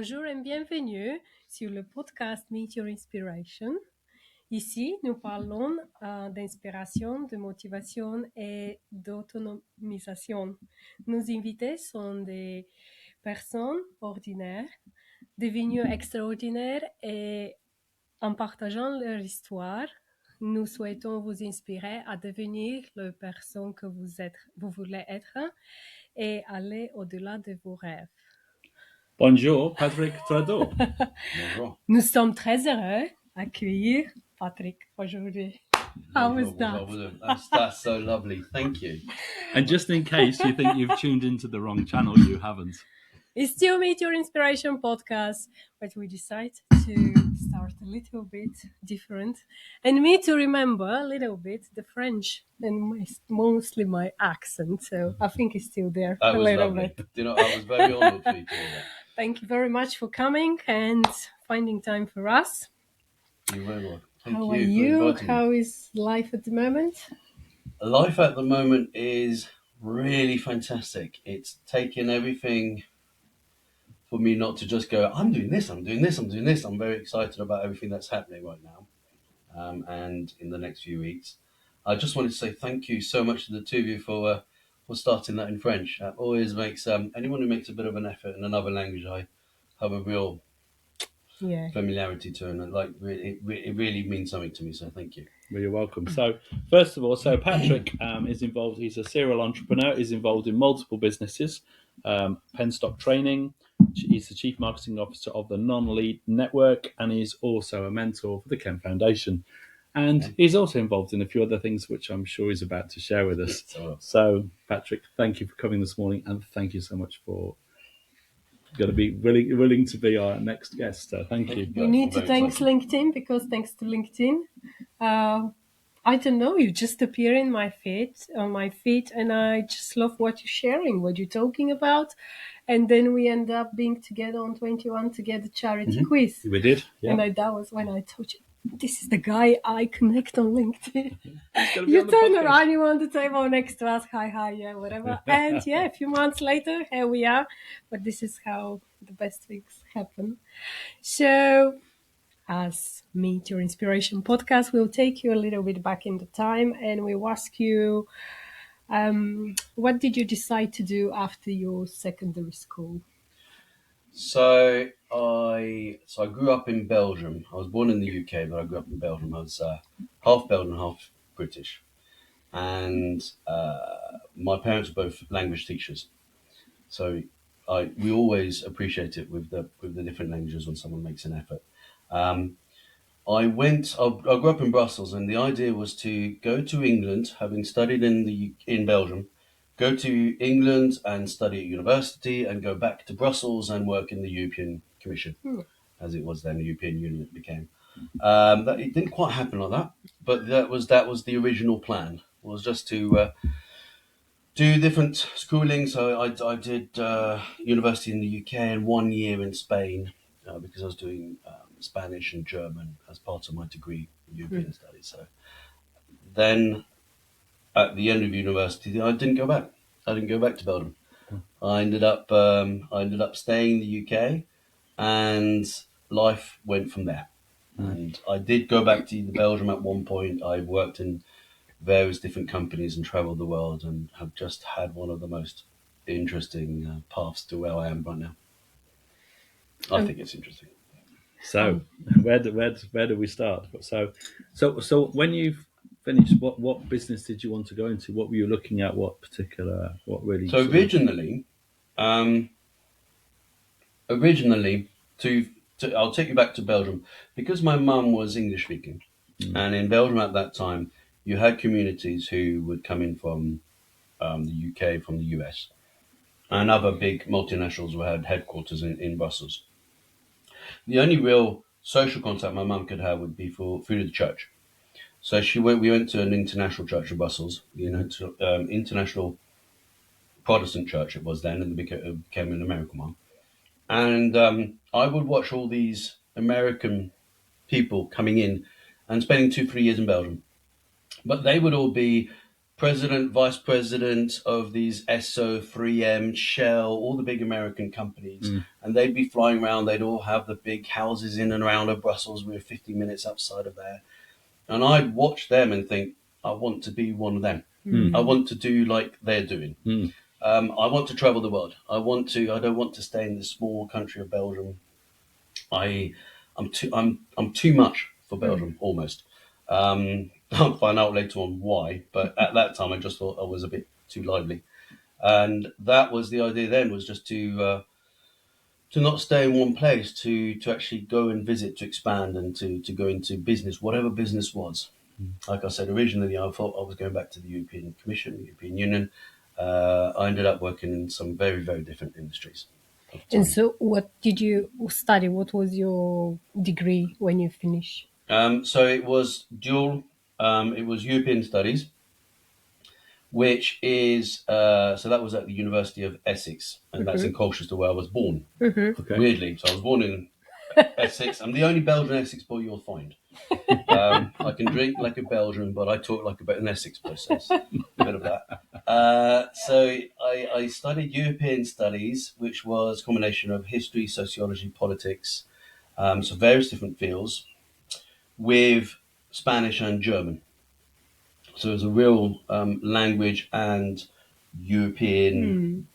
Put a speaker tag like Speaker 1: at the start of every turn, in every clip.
Speaker 1: Bonjour et bienvenue sur le podcast Meet Your Inspiration. Ici, nous parlons d'inspiration, de motivation et d'autonomisation. Nos invités sont des personnes ordinaires, devenues extraordinaires et en partageant leur histoire, nous souhaitons vous inspirer à devenir la personne que vous voulez être et aller au-delà de vos rêves.
Speaker 2: Bonjour, Patrick Tordeur.
Speaker 3: Bonjour.
Speaker 1: Nous sommes très heureux d'accueillir Patrick aujourd'hui. How was that?
Speaker 3: That's so lovely. Thank you.
Speaker 2: And just in case you think you've tuned into the wrong channel, you haven't.
Speaker 1: It's still Meet Your Inspiration podcast, but we decided to start a little bit different and me to remember a little bit the French and mostly my accent. So I think it's still there
Speaker 3: That
Speaker 1: a
Speaker 3: was
Speaker 1: little
Speaker 3: lovely.
Speaker 1: bit.
Speaker 3: I was very honoured for you to do that.
Speaker 1: Thank you very much for coming and finding time for us.
Speaker 3: You're very welcome.
Speaker 1: How are you? How is life at the moment?
Speaker 3: Life at the moment is really fantastic. It's taken everything for me not to just go, I'm doing this, I'm doing this, I'm doing this. I'm very excited about everything that's happening right now and in the next few weeks. I just wanted to say thank you so much to the two of you for starting that in French. That always makes anyone who makes a bit of an effort in another language, I have a real familiarity to, and it really means something to me. So thank you.
Speaker 2: Well, you're welcome. So first of all, Patrick is involved. He's a serial entrepreneur. He's involved in multiple businesses. Penstock Training. He's the chief marketing officer of the Non-Lead Network, and he's also a mentor for the Ken Foundation. And he's also involved in a few other things, which I'm sure he's about to share with us. So, Patrick, thank you for coming this morning, and thank you so much for going to be willing to be our next guest. So thank you.
Speaker 1: We need to thank LinkedIn, because thanks to LinkedIn, I don't know, you just appear on my feed, and I just love what you're sharing, what you're talking about. And then we end up being together on 21 to get a charity quiz.
Speaker 2: We did, yeah.
Speaker 1: And that was when I told you, this is the guy I connect on LinkedIn. You turn around, you on the table next to us, hi, yeah, whatever. And a few months later, here we are. But this is how the best things happen. So, as Meet Your Inspiration podcast, we'll take you a little bit back in the time, and we'll ask you, what did you decide to do after your secondary school?
Speaker 3: So I grew up in Belgium. I was born in the UK, but I grew up in Belgium. I was half Belgian, half British, and my parents were both language teachers. So we always appreciate it with the different languages when someone makes an effort. I grew up in Brussels, and the idea was to go to England, having studied in Belgium, go to England and study at university, and go back to Brussels and work in the European Commission, as it was then, the European Union it became. It didn't quite happen like that, but that was the original plan, was just to do different schooling. So I did university in the UK and 1 year in Spain because I was doing Spanish and German as part of my degree in European studies. So then at the end of university, I didn't go back. I didn't go back to Belgium. I ended up staying in the UK, and life went from there. And I did go back to Belgium at one point. I worked in various different companies and traveled the world, and have just had one of the most interesting paths to where I am right now. I think it's interesting.
Speaker 2: So where do we start? So when you finished, what business did you want to go into? What were you looking at? What really?
Speaker 3: So originally, I'll take you back to Belgium, because my mum was English speaking, and in Belgium at that time, you had communities who would come in from the UK, from the US, and other big multinationals who had headquarters in Brussels. The only real social contact my mum could have would be through the church. So we went to an international church in Brussels, international Protestant church it was then, and it became an American one. And I would watch all these American people coming in and spending 2-3 years in Belgium. But they would all be president, vice president of these Esso, 3M, Shell, all the big American companies. And they'd be flying around. They'd all have the big houses in and around of Brussels. We were 50 minutes outside of there. And I'd watch them and think, I want to be one of them. I want to do like they're doing. I want to travel the world. I don't want to stay in this small country of Belgium. I'm too much for Belgium, almost. I'll find out later on why, but at that time I just thought I was a bit too lively. And that was the idea then, was just to not stay in one place, to actually go and visit, to expand, and to go into business, whatever business was. Like I said, originally I thought I was going back to the European Commission, the European Union. I ended up working in some very, very different industries.
Speaker 1: And so what did you study? What was your degree when you finished?
Speaker 3: So it was dual. It was European Studies, which is so that was at the University of Essex, and that's in Colchester, where I was born.
Speaker 2: Okay.
Speaker 3: Weirdly, so I was born in Essex. I'm the only Belgian Essex boy you'll find. I can drink like a Belgian, but I talk like an Essex boy. So a bit of that. So I studied European Studies, which was a combination of history, sociology, politics, so various different fields, with Spanish and German. So it was a real language and European.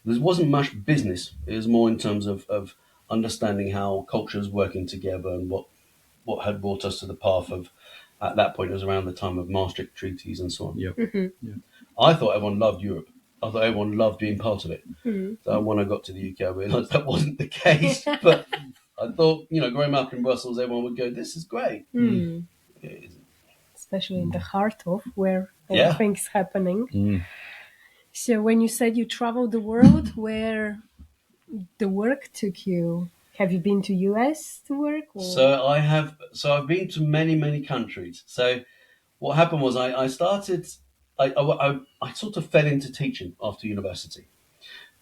Speaker 3: There wasn't much business. It was more in terms of understanding how cultures working together, and what had brought us to the path of, at that point, it was around the time of Maastricht treaties and so on.
Speaker 2: Yep.
Speaker 3: I thought everyone loved Europe. I thought everyone loved being part of it. So when I got to the UK, I realised that wasn't the case. But I thought, growing up in Brussels, everyone would go, "This is great."
Speaker 1: Especially in the heart of where everything's happening. So when you said you traveled the world, where the work took you, have you been to US to work? Or?
Speaker 3: So I've been to many, many countries. So what happened was I started, I sort of fell into teaching after university,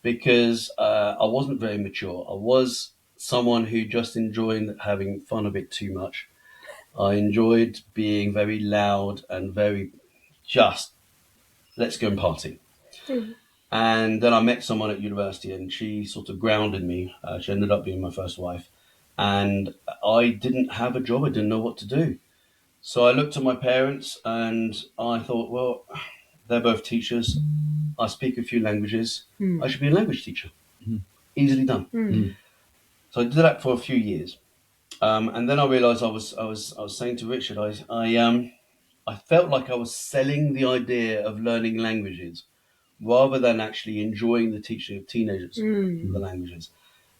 Speaker 3: because I wasn't very mature. I was someone who just enjoyed having fun a bit too much. I enjoyed being very loud and very just, let's go and party. And then I met someone at university, and she sort of grounded me. She ended up being my first wife. And I didn't have a job. I didn't know what to do. So I looked at my parents and I thought, well, they're both teachers. I speak a few languages. I should be a language teacher. Easily done. So I did that for a few years. And then I realised I was saying to Richard, I felt like I was selling the idea of learning languages rather than actually enjoying the teaching of teenagers the languages.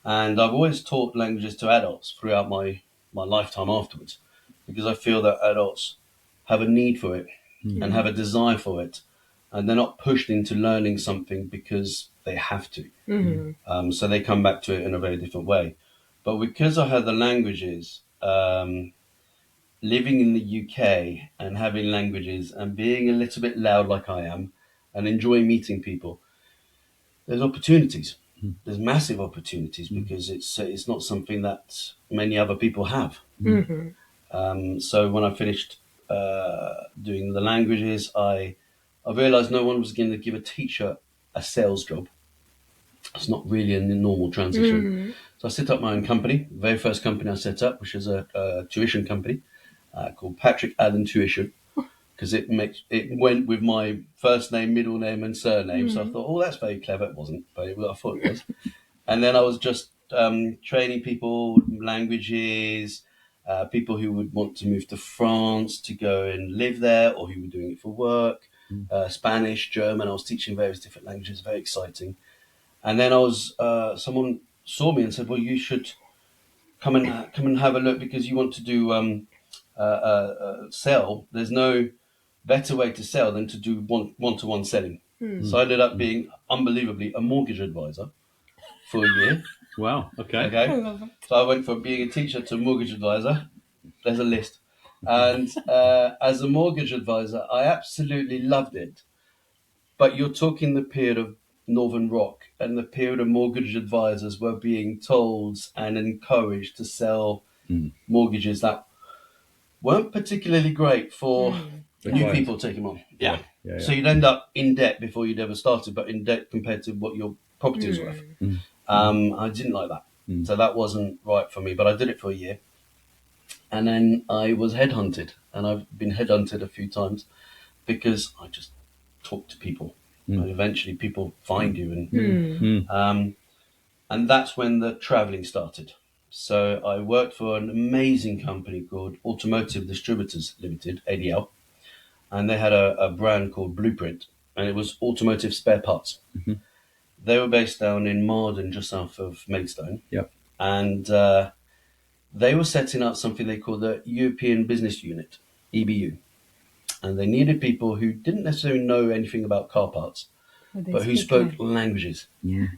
Speaker 3: And I've always taught languages to adults throughout my lifetime afterwards, because I feel that adults have a need for it and have a desire for it, and they're not pushed into learning something because they have to. So they come back to it in a very different way. But because I had the languages, living in the UK and having languages and being a little bit loud like I am and enjoying meeting people, there's opportunities. There's massive opportunities, because it's not something that many other people have. So when I finished doing the languages, I realised no one was going to give a teacher a sales job. It's not really a normal transition. So I set up my own company. The very first company I set up, which is a tuition company called Patrick Tuition, because it went with my first name, middle name, and surname. So I thought, oh, that's very clever. It wasn't, but I thought it was. And then I was just training people, languages, people who would want to move to France to go and live there, or who were doing it for work, Spanish, German. I was teaching various different languages, very exciting. And then someone saw me and said, well, you should come and have a look, because you want to do sell. There's no better way to sell than to do one-to-one selling. So I ended up being, unbelievably, a mortgage advisor for a year.
Speaker 2: Wow. Okay.
Speaker 3: So I went from being a teacher to a mortgage advisor. There's a list. And as a mortgage advisor, I absolutely loved it. But you're talking the period of Northern Rock, and the period of mortgage advisors were being told and encouraged to sell mortgages that weren't particularly great for
Speaker 2: The
Speaker 3: New
Speaker 2: clients.
Speaker 3: people take them on. Yeah.
Speaker 2: Yeah.
Speaker 3: So you'd end up in debt before you'd ever started, but in debt compared to what your property was worth. I didn't like that. So that wasn't right for me, but I did it for a year. And then I was headhunted, and I've been headhunted a few times because I just talk to people. And eventually people find you. And that's when the traveling started. So I worked for an amazing company called Automotive Distributors Limited, ADL, and they had a brand called Blueprint, and it was automotive spare parts. They were based down in Marden, just south of Maidstone.
Speaker 2: Yep.
Speaker 3: And they were setting up something they called the European Business Unit, EBU. And they needed people who didn't necessarily know anything about car parts, but who spoke languages.
Speaker 2: Yeah.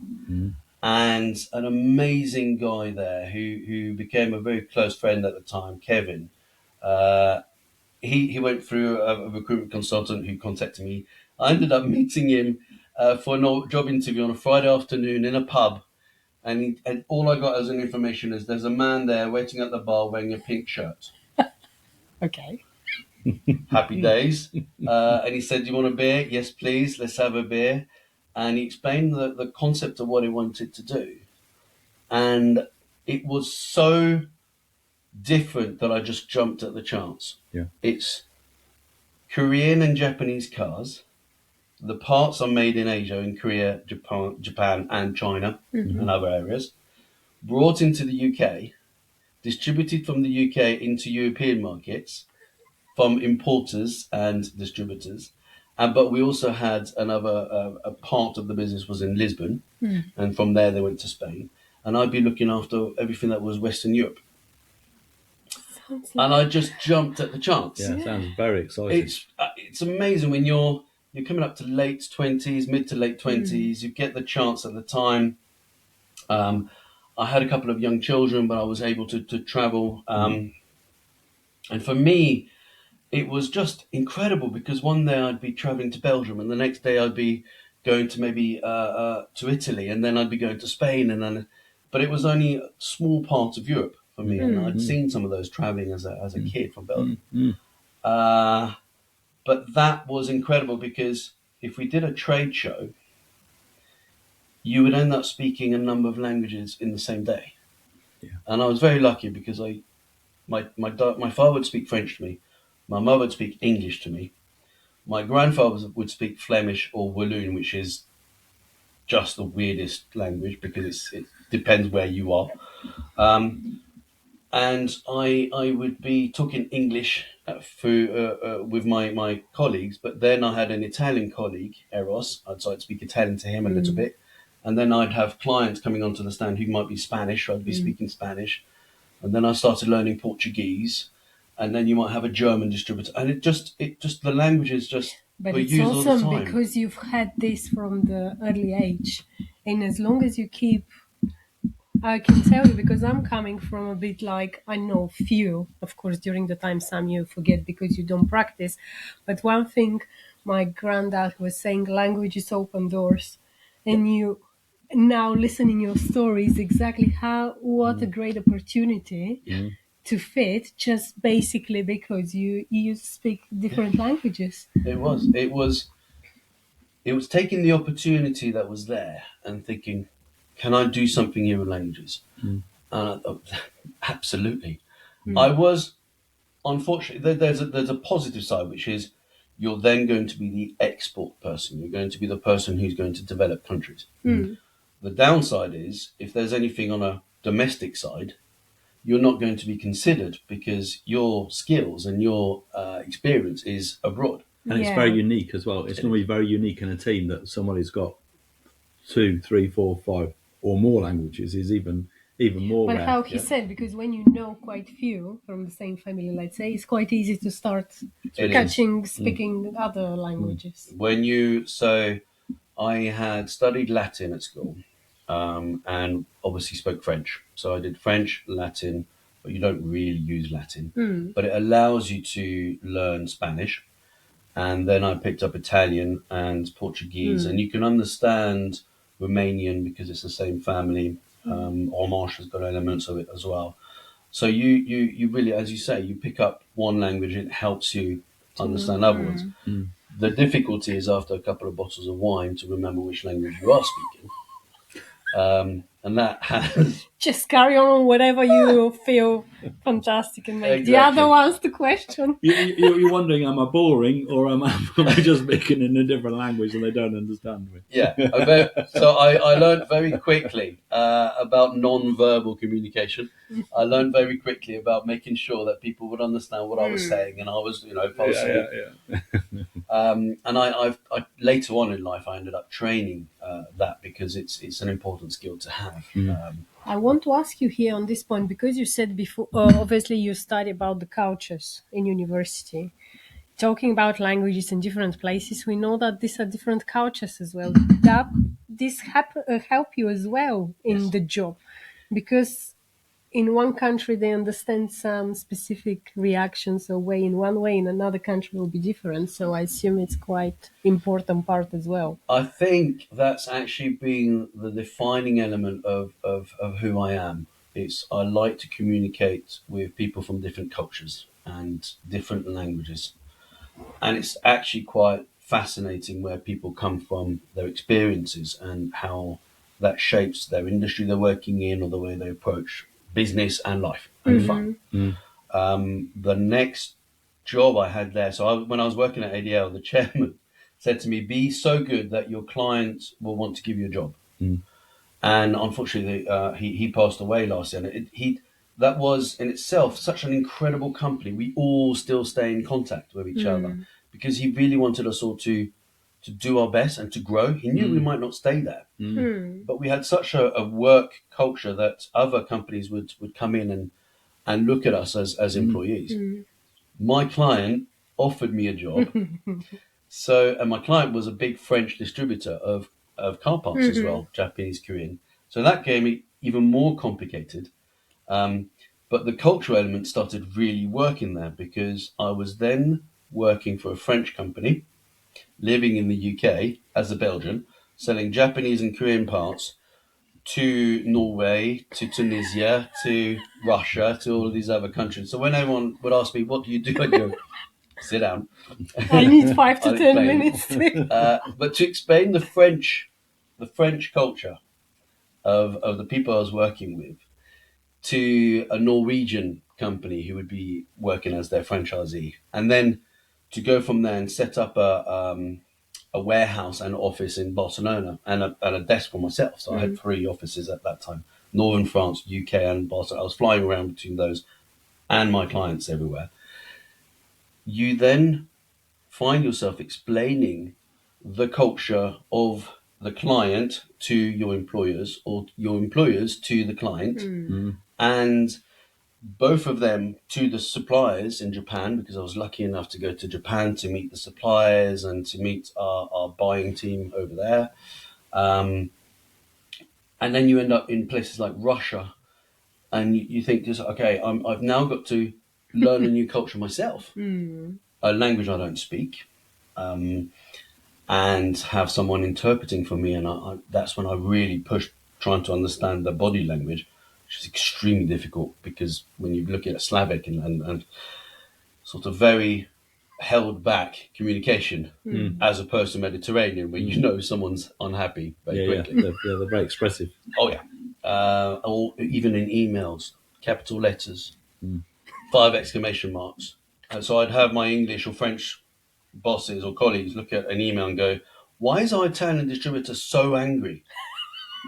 Speaker 3: And an amazing guy there who became a very close friend at the time, Kevin. He went through a recruitment consultant who contacted me. I ended up meeting him for a job interview on a Friday afternoon in a pub. And all I got as an information is there's a man there waiting at the bar wearing a pink shirt.
Speaker 1: Okay.
Speaker 3: Happy days. And he said, "Do you want a beer?" "Yes, please. Let's have a beer." And he explained the concept of what he wanted to do. And it was so different that I just jumped at the chance.
Speaker 2: Yeah.
Speaker 3: It's Korean and Japanese cars. The parts are made in Asia, in Korea, Japan and China and other areas. Brought into the UK, distributed from the UK into European markets from importers and distributors. But we also had another a part of the business was in Lisbon, and from there they went to Spain. And I'd be looking after everything that was Western Europe. And I just jumped at the chance.
Speaker 2: Yeah, sounds very exciting.
Speaker 3: It's amazing when you're coming up to late 20s, mid to late 20s. You get the chance at the time. I had a couple of young children, but I was able to travel. And for me, it was just incredible because one day I'd be traveling to Belgium, and the next day I'd be going to maybe to Italy, and then I'd be going to Spain, but it was only a small part of Europe for me, and I'd seen some of those traveling as a kid from Belgium. But that was incredible because if we did a trade show, you would end up speaking a number of languages in the same day.
Speaker 2: Yeah.
Speaker 3: And I was very lucky because my father would speak French to me, my mother would speak English to me, my grandfather would speak Flemish or Walloon, which is just the weirdest language because it depends where you are. And I would be talking English with my colleagues, but then I had an Italian colleague, Eros. So I'd speak Italian to him a little bit. And then I'd have clients coming onto the stand who might be Spanish, so I'd be speaking Spanish. And then I started learning Portuguese. And then you might have a German distributor. And it just the languages just
Speaker 1: But
Speaker 3: were
Speaker 1: it's
Speaker 3: used all the
Speaker 1: awesome
Speaker 3: time.
Speaker 1: because you've had this from the early age. And as long as you keep, I can tell you because I'm coming from a bit like, I know few, of course, during the time some you forget because you don't practice. But one thing my granddad was saying, languages open doors. And you now listening your stories exactly what a great opportunity to fit just basically because you speak different languages.
Speaker 3: It was taking the opportunity that was there and thinking, can I do something here with languages? And I thought, absolutely. I was, unfortunately, there's a positive side, which is you're then going to be the export person. You're going to be the person who's going to develop countries. The downside is if there's anything on a domestic side, you're not going to be considered because your skills and your experience is abroad.
Speaker 2: And it's very unique as well. It's normally very unique in a team that someone who's got 2, 3, 4, 5 or more languages is even more
Speaker 1: But
Speaker 2: rare.
Speaker 1: how he said, because when you know quite few from the same family, let's say, it's quite easy to start speaking other languages.
Speaker 3: So I had studied Latin at school, and obviously spoke French. So I did French, Latin, but you don't really use Latin. But it allows you to learn Spanish. And then I picked up Italian and Portuguese, and you can understand Romanian because it's the same family. Romanche has got elements of it as well. So you really, as you say, you pick up one language, it helps you understand other ones. The difficulty is after a couple of bottles of wine to remember which language you are speaking. And that has...
Speaker 1: Just carry on whatever you feel fantastic and make the
Speaker 3: Exactly.
Speaker 1: other ones the question.
Speaker 2: You're wondering, am I boring or am I just speaking in a different language and they don't understand me?
Speaker 3: Yeah. So I learned very quickly about non-verbal communication. I learned very quickly about making sure that people would understand what I was saying, and I was, if I was saying, and I later on in life I ended up training that because it's an important skill to have.
Speaker 1: I want to ask you here on this point, because you said before, obviously you study about the cultures in university. Talking about languages in different places, we know that these are different cultures as well. That this help you as well in the job, because in one country they understand some specific reactions or way in one way, in another country will be different. So I assume it's quite important part as well.
Speaker 3: I think that's actually been the defining element of who I am. It's I like to communicate with people from different cultures and different languages. And it's actually quite fascinating where people come from, their experiences, and how that shapes their industry they're working in or the way they approach business and life and fun. The next job I had there, when I was working at ADL, the chairman said to me, be so good that your clients will want to give you a job. And unfortunately, he passed away last year. And that was in itself such an incredible company. We all still stay in contact with each other because he really wanted us all to do our best and to grow. He knew we might not stay there, but we had such a work culture that other companies would come in and look at us as employees. My client offered me a job. And my client was a big French distributor of car parts as well, Japanese, Korean. So that gave me even more complicated. But the cultural element started really working there because I was then working for a French company, living in the UK as a Belgian, selling Japanese and Korean parts to Norway, to Tunisia, to Russia, to all of these other countries. So when everyone would ask me, what do you do? I'd go, sit down.
Speaker 1: I need 5 to
Speaker 3: I'll
Speaker 1: 10
Speaker 3: explain.
Speaker 1: minutes.
Speaker 3: But to explain the French culture of the people I was working with to a Norwegian company who would be working as their franchisee, and then to go from there and set up a warehouse and office in Barcelona and a desk for myself. So I had 3 offices at that time: Northern France, UK, and Barcelona. I was flying around between those and my clients everywhere. You then find yourself explaining the culture of the client to your employers or your employers to the client, and both of them to the suppliers in Japan, because I was lucky enough to go to Japan to meet the suppliers and to meet our buying team over there. And then you end up in places like Russia and you think, okay, I've now got to learn a new culture myself, a language I don't speak, and have someone interpreting for me. And that's when I really pushed trying to understand the body language, which is extremely difficult because when you look at Slavic and sort of very held back communication as opposed to Mediterranean, where you know someone's unhappy very quickly.
Speaker 2: They're very expressive.
Speaker 3: Oh yeah. Or even in emails, capital letters, 5 exclamation marks. And so I'd have my English or French bosses or colleagues look at an email and go, why is our Italian distributor so angry?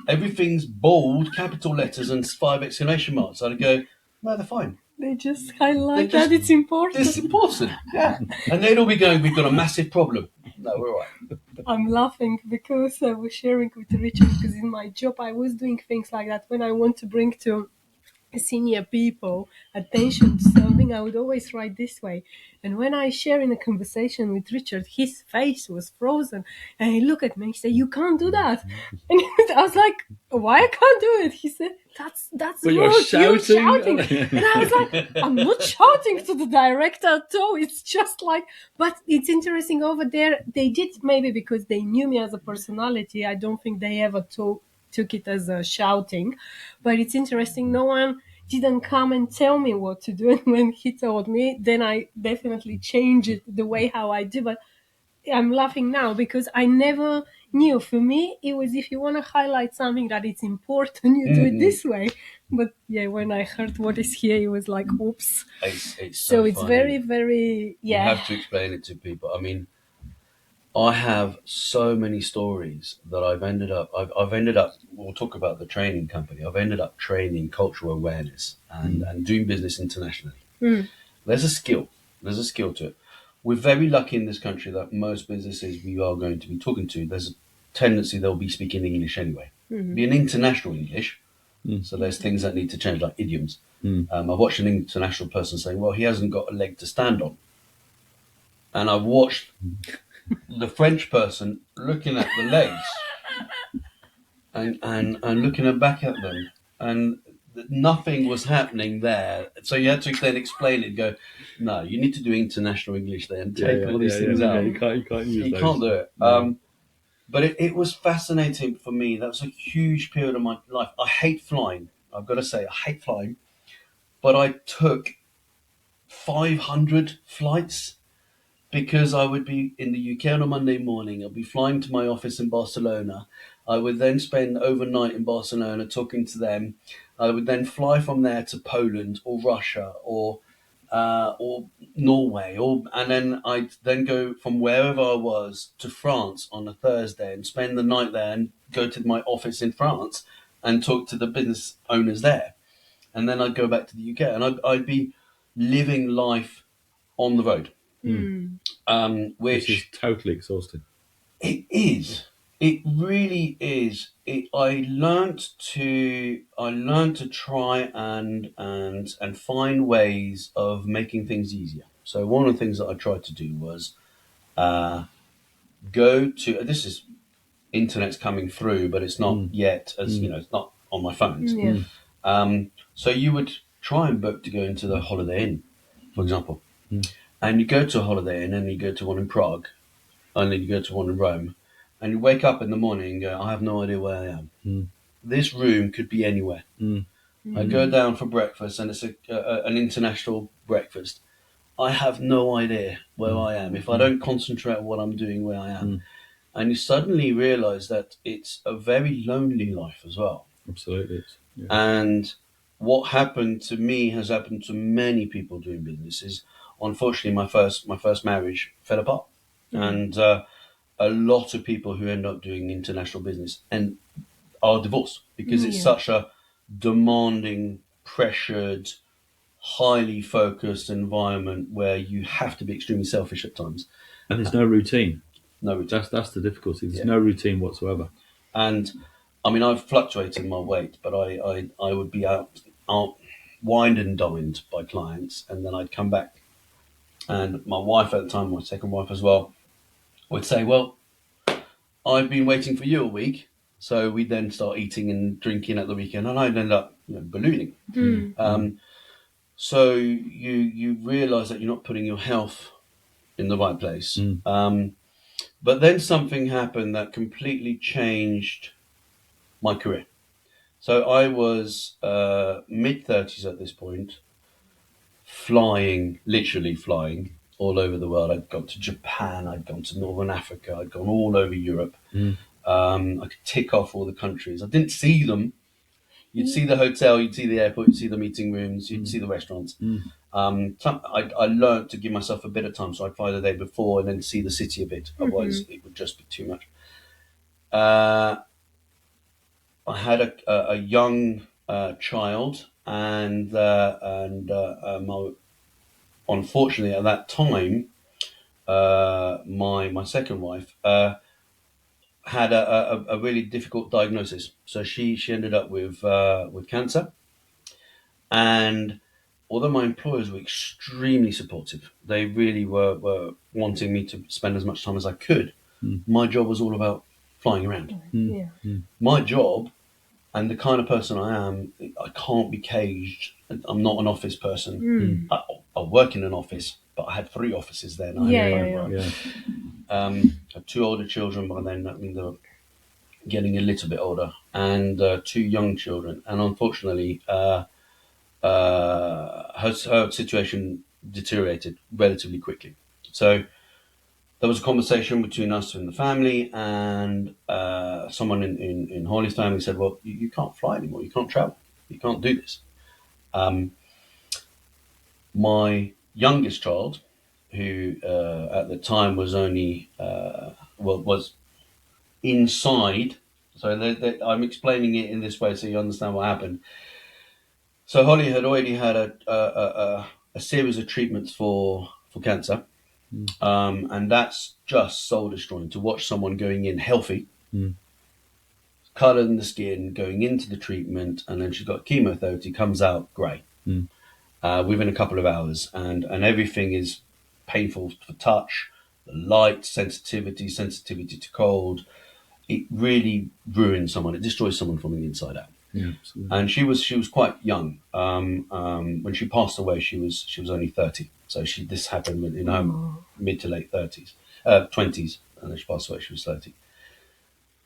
Speaker 3: Everything's bold, capital letters and 5 exclamation marks. I'd go, no, they're fine.
Speaker 1: They just highlight that it's important.
Speaker 3: It's important, yeah. And they'd all be going, we've got a massive problem. No, we're all right.
Speaker 1: I'm laughing because I was sharing with Richard, because in my job I was doing things like that. When I want to bring to senior people attention to something, I would always write this way. And when I share in a conversation with Richard, his face was frozen and he looked at me and he said, you can't do that. And I was like, why I can't do it? He said, that's
Speaker 2: But you're
Speaker 1: rude. You're
Speaker 2: shouting.
Speaker 1: And I was like, I'm not shouting to the director at all. It's just like, but it's interesting over there. They did, maybe because they knew me as a personality. I don't think they ever took it as a shouting, but it's interesting. No one didn't come and tell me what to do. And when he told me, then I definitely changed it, the way how I do. But I'm laughing now because I never knew. For me, it was if you want to highlight something that it's important, you do it this way. But yeah, when I heard what is here, it was like, oops.
Speaker 3: It's
Speaker 1: So it's
Speaker 3: funny.
Speaker 1: very, very,
Speaker 3: You
Speaker 1: yeah.
Speaker 3: have to explain it to people. I mean, I have so many stories that I've ended up. We'll talk about the training company. I've ended up training cultural awareness and doing business internationally. There's a skill. There's a skill to it. We're very lucky in this country that most businesses we are going to be talking to, there's a tendency they'll be speaking English anyway. Be an international English. So there's things that need to change, like idioms. I watched an international person saying, "Well, he hasn't got a leg to stand on," and I watched the French person looking at the legs and looking back at them, and nothing was happening there. So you had to then explain it and go, "No, you need to do international English there and take all these things out.
Speaker 2: You can't use
Speaker 3: You
Speaker 2: those.
Speaker 3: can't do it."
Speaker 2: No.
Speaker 3: But it was fascinating for me. That was a huge period of my life. I hate flying. I've got to say, I hate flying. But I took 500 flights because I would be in the UK on a Monday morning. I'd be flying to my office in Barcelona. I would then spend overnight in Barcelona talking to them. I would then fly from there to Poland or Russia or Norway, and then I'd then go from wherever I was to France on a Thursday and spend the night there and go to my office in France and talk to the business owners there. And then I'd go back to the UK and I'd be living life on the road.
Speaker 2: Which is totally exhausting.
Speaker 3: It is. It really is. I learnt to try and find ways of making things easier. So one of the things that I tried to do was go to. This is internet's coming through, but it's not yet as it's not on my phones. So you would try and book to go into the Holiday Inn, for example, and you go to a Holiday Inn and you go to one in Prague, and then you go to one in Rome, and you wake up in the morning and go, I have no idea where I am. This room could be anywhere. I go down for breakfast and it's an international breakfast. I have no idea where I am if I don't concentrate on what I'm doing where I am. And you suddenly realise that it's a very lonely life as well.
Speaker 2: Absolutely. Yeah.
Speaker 3: And what happened to me has happened to many people doing business is, unfortunately, my first marriage fell apart. And a lot of people who end up doing international business and are divorced because it's such a demanding, pressured, highly focused environment where you have to be extremely selfish at times.
Speaker 2: And there's no routine.
Speaker 3: No routine.
Speaker 2: That's the difficulty. There's no routine whatsoever.
Speaker 3: And I mean, I've fluctuated my weight, but I would be out wined and dined by clients, and then I'd come back. And my wife at the time, my second wife as well, would say, "Well, I've been waiting for you a week." So we'd then start eating and drinking at the weekend, and I'd end up ballooning. So you realise that you're not putting your health in the right place. But then something happened that completely changed my career. So I was mid-30s at this point, literally flying all over the world. I'd gone to Japan, I'd gone to Northern Africa, I'd gone all over Europe. I could tick off all the countries. I didn't see them. You'd see the hotel, you'd see the airport, you'd see the meeting rooms, you'd see the restaurants. I learned to give myself a bit of time, so I'd fly the day before and then see the city a bit. Otherwise, it would just be too much. I had a young child, and unfortunately at that time, my second wife had a really difficult diagnosis. So she ended up with cancer, and although my employers were extremely supportive, they really were wanting me to spend as much time as I could. My job was all about flying around. My job, and the kind of person I am, I can't be caged. I'm not an office person. I work in an office, but I had 3 offices then. I had 2 older children by then. I mean, they were getting a little bit older, and 2 young children. And unfortunately, her situation deteriorated relatively quickly. So there was a conversation between us and the family, and someone in Holly's family said, well, you can't fly anymore, you can't travel, you can't do this. My youngest child, who at the time was only, was inside, so I'm explaining it in this way so you understand what happened. So Holly had already had a series of treatments for cancer. And that's just soul destroying to watch someone going in healthy, colour in the skin, going into the treatment, and then she's got chemotherapy, comes out grey within a couple of hours, and everything is painful for touch, the light, sensitivity to cold. It really ruins someone. It destroys someone from the inside out.
Speaker 2: Yeah, absolutely.
Speaker 3: And she was quite young. When she passed away, she was only 30. So this happened in her mid to late 20s, and then she passed away. She was 30.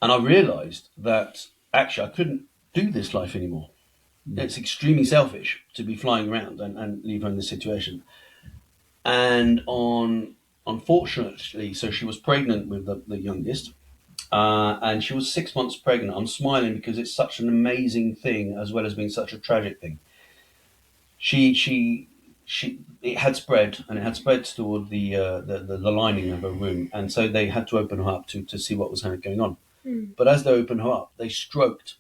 Speaker 3: And I realised that actually I couldn't do this life anymore. It's extremely selfish to be flying around and leave her in this situation. And unfortunately, so she was pregnant with the youngest. And she was 6 months pregnant. I'm smiling because it's such an amazing thing as well as being such a tragic thing. It had spread, and it had spread toward the lining of her womb, and so they had to open her up to see what was going on. But as they opened her up, they stroked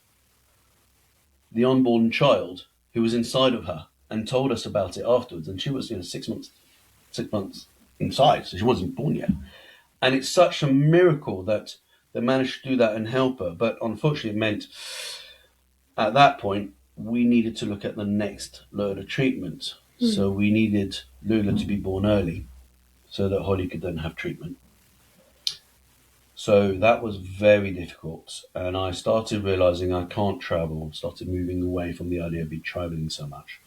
Speaker 3: the unborn child who was inside of her and told us about it afterwards. And she was 6 months inside, so she wasn't born yet. And it's such a miracle that they managed to do that and help her. But unfortunately, it meant at that point, we needed to look at the next load of treatment. So we needed Lula to be born early so that Holly could then have treatment. So that was very difficult. And I started realizing I can't travel, started moving away from the idea of me traveling so much.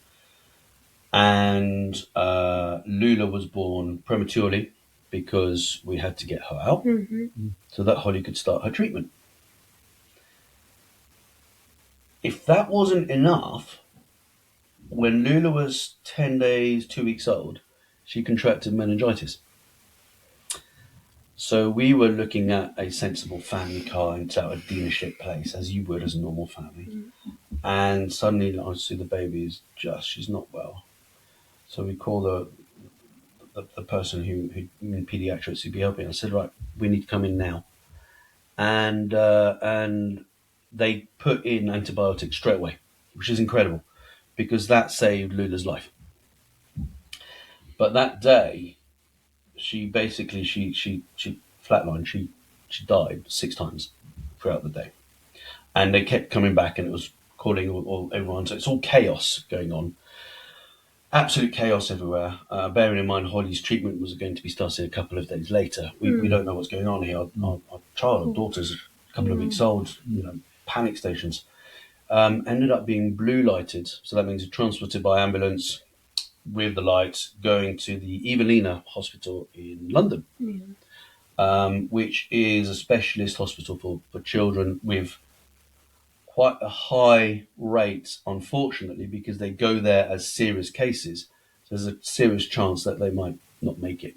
Speaker 3: And Lula was born prematurely because we had to get her out so that Holly could start her treatment. If that wasn't enough, when Lula was 10 days, 2 weeks old, she contracted meningitis. So we were looking at a sensible family car into a dealership place, as you would as a normal family. And suddenly I see the baby she's not well. So we call the person who in pediatrics who'd be helping. I said, right, we need to come in now. And they put in antibiotics straight away, which is incredible because that saved Lula's life. But that day, she basically she flatlined. She died 6 times throughout the day, and they kept coming back, and it was calling everyone. So it's all chaos going on, absolute chaos everywhere. Bearing in mind, Holly's treatment was going to be started a couple of days later. We don't know what's going on here. Our child, our daughter's a couple of weeks old. Panic stations. Ended up being blue lighted, so that means transported by ambulance with the lights going to the Evelina Hospital in London, which is a specialist hospital for children with quite a high rate, unfortunately, because they go there as serious cases. So there's a serious chance that they might not make it.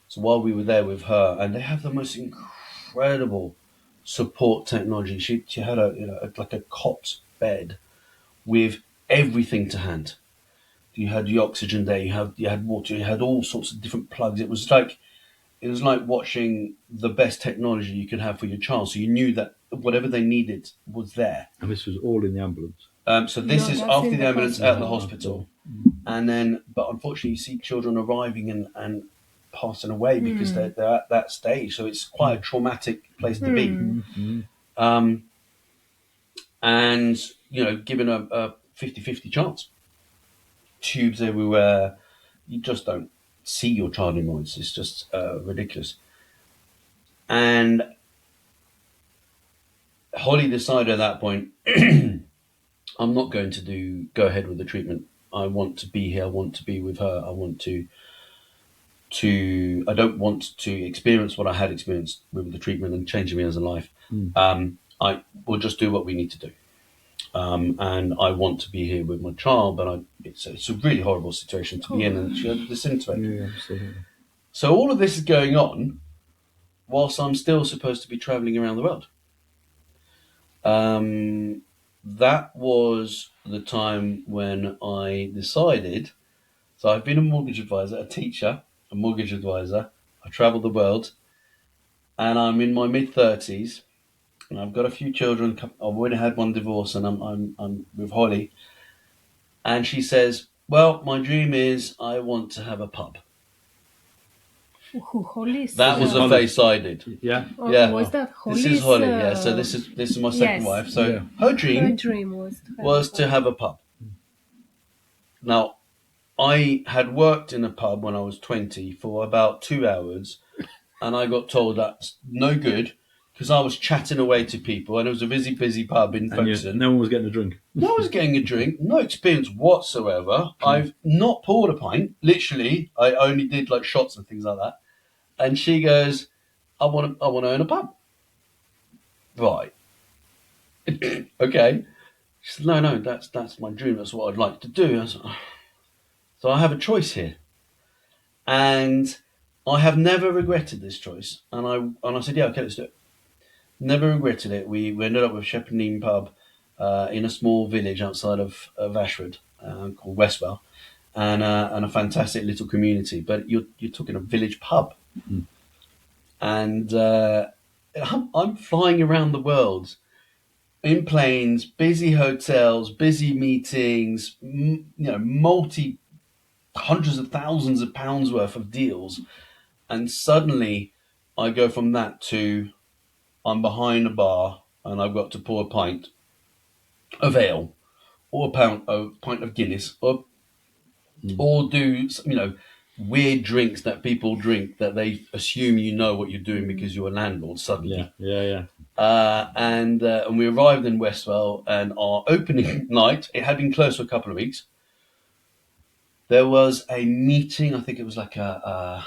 Speaker 3: So while we were there with her, and they have the most incredible support technology. She had like a cot bed with everything to hand. You had the oxygen there, you had water, you had all sorts of different plugs. It was like watching the best technology you could have for your child. So you knew that whatever they needed was there.
Speaker 2: And this was all in the ambulance.
Speaker 3: So this is after the ambulance out of the hospital. And then, but unfortunately, you see children arriving and passing away because they're at that stage. So it's quite a traumatic place to be. And, given a 50-50 chance. Tubes everywhere. You just don't see your child anymore. It's just ridiculous. And Holly decided at that point, I'm not going to go ahead with the treatment. I want to be here. I want to be with her. I want I don't want to experience what I had experienced with the treatment and changing me as a life. I will just do what we need to do. and I want to be here with my child, but it's a really horrible situation to be in, and she had disintegrate.
Speaker 2: Yeah, absolutely.
Speaker 3: So all of this is going on whilst I'm still supposed to be travelling around the world. That was the time when I decided. So I've been a mortgage advisor, a teacher, a mortgage advisor. I travel the world, and I'm in my mid-30s, and I've got a few children. I've already had one divorce, and I'm with Holly. And she says, "Well, my dream is I want to have a pub."
Speaker 1: Holly's.
Speaker 3: That was the
Speaker 2: Holly.
Speaker 3: face I did.
Speaker 2: Yeah.
Speaker 3: Yeah.
Speaker 1: Was that Holly's?
Speaker 3: This is Holly. Yeah. So this is my second
Speaker 1: yes.
Speaker 3: wife. So
Speaker 2: Yeah.
Speaker 3: her
Speaker 1: Her
Speaker 3: dream
Speaker 1: dream
Speaker 3: was to have a pub. Now, I had worked in a pub when I was 20 for about 2 hours, and I got told that's no good because I was chatting away to people, and it was a busy pub in Folkestone.
Speaker 2: No one was getting a drink.
Speaker 3: No one was getting a drink, no experience whatsoever. I've not poured a pint, literally. I only did like shots and things like that. And she goes, I want to own a pub. Right. Okay. She said, no, that's my dream. That's what I'd like to do. I said, so I have a choice here. And I have never regretted this choice. And I said, yeah, okay, let's do it. Never regretted it. We ended up with Shepherdine Pub in a small village outside of Ashford called Westwell, and a fantastic little community. But you're talking a village pub.
Speaker 2: Mm.
Speaker 3: And I'm flying around the world in planes, busy hotels, busy meetings, multi hundreds of thousands of pounds worth of deals. And suddenly I go from that to I'm behind a bar and I've got to pour a pint of ale or a pint of Guinness or do, weird drinks that people drink that they assume you know what you're doing because you're a landlord suddenly.
Speaker 2: Yeah.
Speaker 3: And we arrived in Westwell, and our opening night, it had been closed for a couple of weeks. There was a meeting, I think it was like a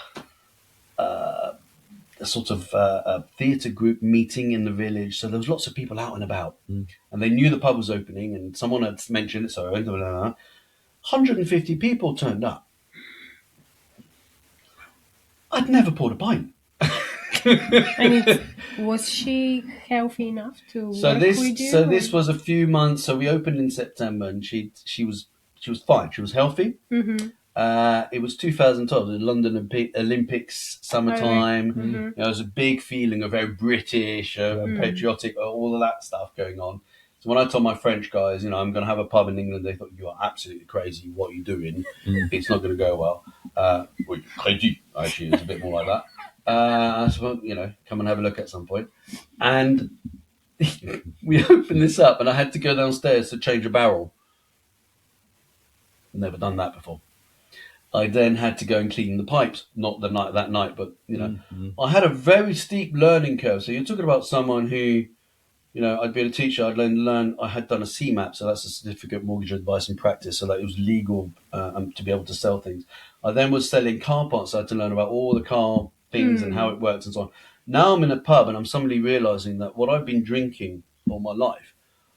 Speaker 3: sort of a theatre group meeting in the village. So there was lots of people out and about, and they knew the pub was opening, and someone had mentioned it. So 150 people turned up. I'd never poured a pint.
Speaker 1: And was she healthy enough to work with you?
Speaker 3: So this was a few months. So we opened in September, and she was fine. She was healthy.
Speaker 1: Mm-hmm.
Speaker 3: It was 2012, the London Olympics summertime.
Speaker 1: Mm-hmm.
Speaker 3: There was a big feeling of very British, patriotic, all of that stuff going on. So when I told my French guys, I'm going to have a pub in England, they thought, you are absolutely crazy. What are you doing? It's not going to go well. Crazy, actually, it's a bit more like that. So, come and have a look at some point. And we opened this up, and I had to go downstairs to change a barrel. Never done that before. I then had to go and clean the pipes, not that night, but I had a very steep learning curve. So you're talking about someone who, I'd been a teacher. I'd learn. I had done a CMAP, so that's a certificate mortgage advice and practice, so that it was legal to be able to sell things. I then was selling car parts, so I had to learn about all the car things and how it works and so on. Now I'm in a pub, and I'm suddenly realizing that what I've been drinking all my life,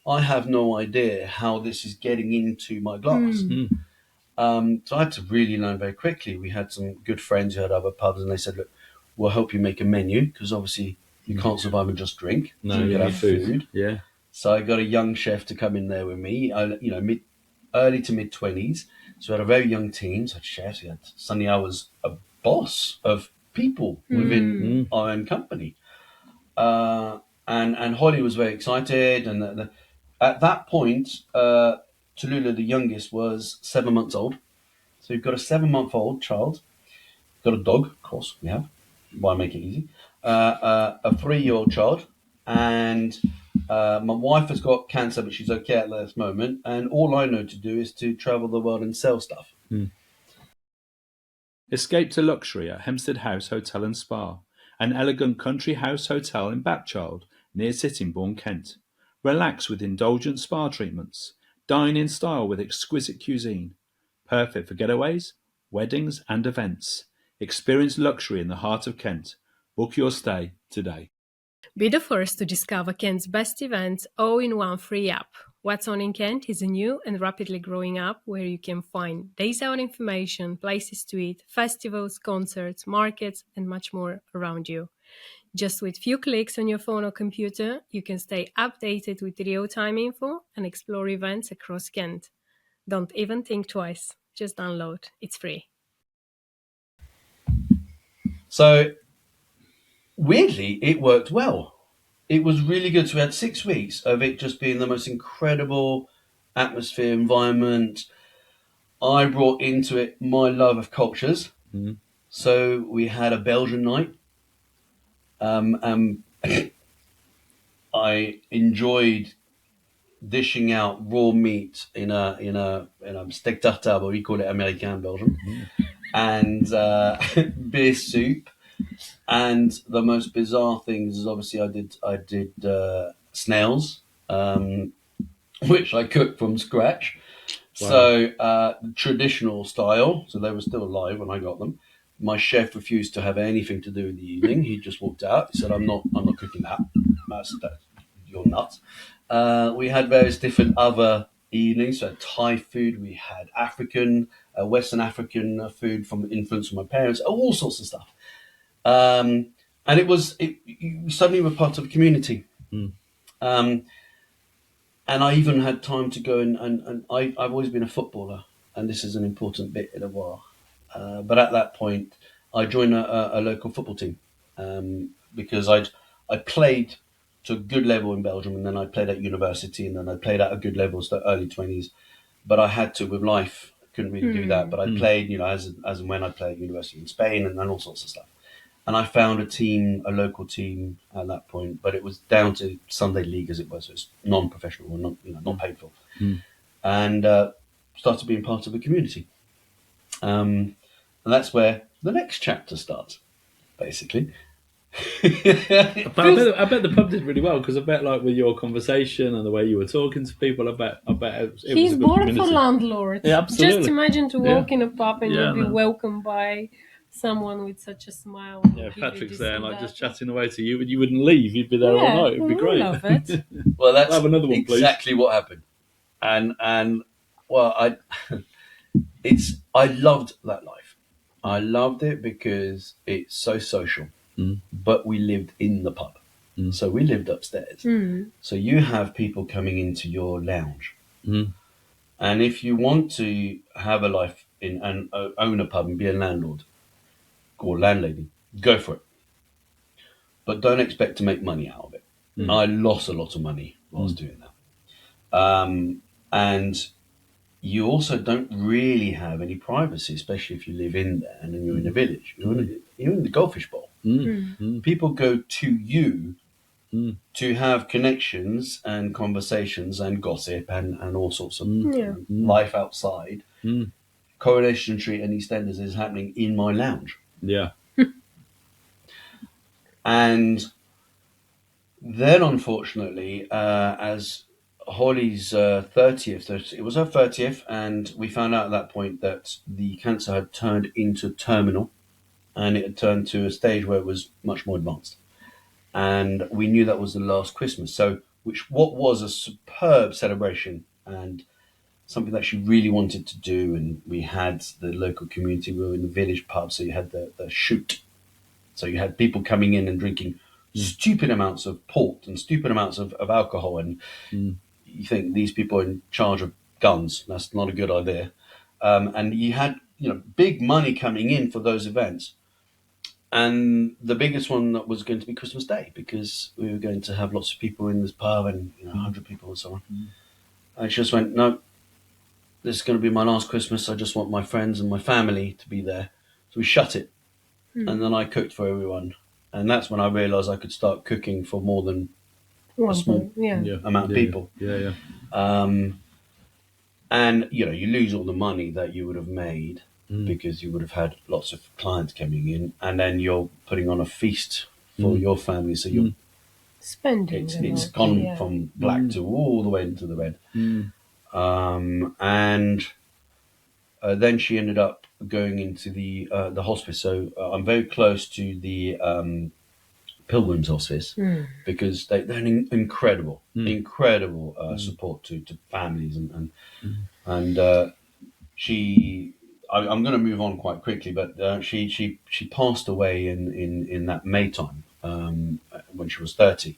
Speaker 3: I have no idea how this is getting into my glass. So I had to really learn very quickly. We had some good friends who had other pubs, and they said, look, we'll help you make a menu, because obviously you can't survive on just drink.
Speaker 2: No,
Speaker 3: you
Speaker 2: you
Speaker 3: have food.
Speaker 2: Yeah.
Speaker 3: So I got a young chef to come in there with me, early to mid-20s. So we had a very young team, so chefs. Suddenly I was a boss of people within our own company. And Holly was very excited. And at that point, Tallulah, the youngest, was 7 months old. So you've got a 7-month-old child. Got a dog, of course, we have. Why make it easy? A 3-year-old child. And my wife has got cancer, but she's okay at this moment. And all I know to do is to travel the world and sell stuff.
Speaker 2: Escape to luxury at Hempstead House Hotel and Spa, an elegant country house hotel in Bapchild, near Sittingbourne, Kent. Relax with indulgent spa treatments. Dine in style with exquisite cuisine. Perfect for getaways, weddings and events. Experience luxury in the heart of Kent. Book your stay today.
Speaker 1: Be the first to discover Kent's best events all in one free app. What's on in Kent is a new and rapidly growing app where you can find days out information, places to eat, festivals, concerts, markets, and much more around you. Just with few clicks on your phone or computer, you can stay updated with real-time info and explore events across Kent. Don't even think twice. Just download. It's free.
Speaker 3: So weirdly, it worked well. It was really good. So we had 6 weeks of it just being the most incredible atmosphere, environment. I brought into it my love of cultures.
Speaker 2: Mm.
Speaker 3: So we had a Belgian night. I enjoyed dishing out raw meat in a steak tartare, but we call it American in Belgium, and beer soup. And the most bizarre things is obviously I did snails, which I cooked from scratch.
Speaker 2: Wow.
Speaker 3: So traditional style. So they were still alive when I got them. My chef refused to have anything to do with the evening. He just walked out. He said, "I'm not cooking that. You're nuts." We had various different other evenings. So Thai food. We had African, Western African food from the influence of my parents. All sorts of stuff. And you suddenly were part of a community.
Speaker 2: Mm.
Speaker 3: And I even had time to go and I've always been a footballer, and this is an important bit in a while. But at that point, I joined a local football team because I played to a good level in Belgium, and then I played at university, and then I played at a good level, so early 20s. But I had to with life, couldn't really do that. But I played, as and when I played at university in Spain and all sorts of stuff. And I found a local team at that point, but it was down to Sunday league as it was. So it's non-professional or not paid for, and started being part of a community. And that's where the next chapter starts, basically.
Speaker 2: But I bet the pub did really well, because I bet, like, with your conversation and the way you were talking to people, I bet it was
Speaker 1: He's
Speaker 2: a good
Speaker 1: born
Speaker 2: community.
Speaker 1: for landlords.
Speaker 2: Yeah, absolutely.
Speaker 1: Just imagine to walk in a pub and
Speaker 2: Yeah,
Speaker 1: you'll be
Speaker 2: man.
Speaker 1: welcomed by someone with such a smile.
Speaker 2: Yeah,
Speaker 1: Give you
Speaker 2: Patrick's
Speaker 1: this
Speaker 2: there,
Speaker 1: and
Speaker 2: like,
Speaker 1: that.
Speaker 2: just chatting away to you, and you wouldn't leave. You'd be there all night. It'd be
Speaker 1: we
Speaker 2: great.
Speaker 1: love it.
Speaker 3: Well, that's
Speaker 2: Have another one, please.
Speaker 3: exactly what happened. And well, I loved that life. I loved it because it's so social. But we lived in the pub. So we lived upstairs. So you have people coming into your lounge. And if you want to have a life and own a pub and be a landlord or landlady, go for it. But don't expect to make money out of it. I lost a lot of money whilst doing that. And you also don't really have any privacy, especially if you live in there and then you're in a village. You're in the goldfish bowl. People go to you to have connections and conversations and gossip and all sorts of life outside. Coronation Street and EastEnders is happening in my lounge.
Speaker 2: Yeah.
Speaker 3: And then, unfortunately, as Holly's 30th, it was her 30th, and we found out at that point that the cancer had turned into terminal, and it had turned to a stage where it was much more advanced. And we knew that was the last Christmas. So, what was a superb celebration and something that she really wanted to do. And we had the local community. We were in the village pub, so you had the shoot. So you had people coming in and drinking stupid amounts of port and stupid amounts of alcohol. And you think these people are in charge of guns. That's not a good idea. And you had big money coming in for those events. And the biggest one that was going to be Christmas Day, because we were going to have lots of people in this pub and 100 people and so on. And she just went, no, this is going to be my last Christmas. I just want my friends and my family to be there. So we shut it. And then I cooked for everyone. And that's when I realised I could start cooking for more than a small amount of people.
Speaker 2: Yeah.
Speaker 3: And, you lose all the money that you would have made because you would have had lots of clients coming in. And then you're putting on a feast for your family. So you're
Speaker 1: spending.
Speaker 3: It's gone from black to all the way into the red. And then she ended up going into the hospice. So I'm very close to the Pilgrim's Hospice, because they're an incredible support to families and she. I'm going to move on quite quickly, but she passed away in that May time when she was 30.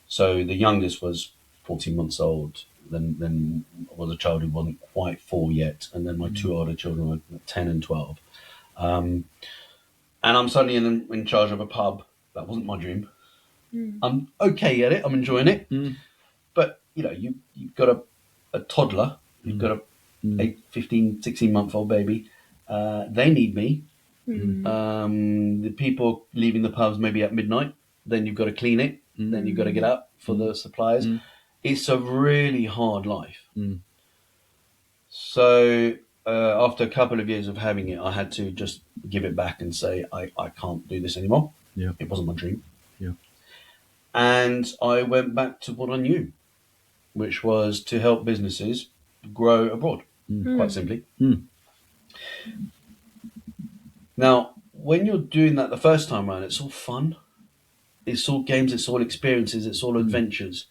Speaker 3: So the youngest was 14 months old. Then was a child who wasn't quite 4 yet, and then my two older children were 10 and 12. And I'm suddenly in charge of a pub. That wasn't my dream. I'm okay at it. I'm enjoying it. But you've got a toddler. You've got a 15, 16-month-old baby. They need me. The people leaving the pubs maybe at midnight. Then you've got to clean it. Then you've got to get up for the suppliers. It's a really hard life. So after a couple of years of having it, I had to just give it back and say, I can't do this anymore.
Speaker 2: Yeah.
Speaker 3: It wasn't my dream.
Speaker 2: Yeah.
Speaker 3: And I went back to what I knew, which was to help businesses grow abroad, quite simply. Now, when you're doing that the first time around, it's all fun. It's all games, it's all experiences, it's all adventures.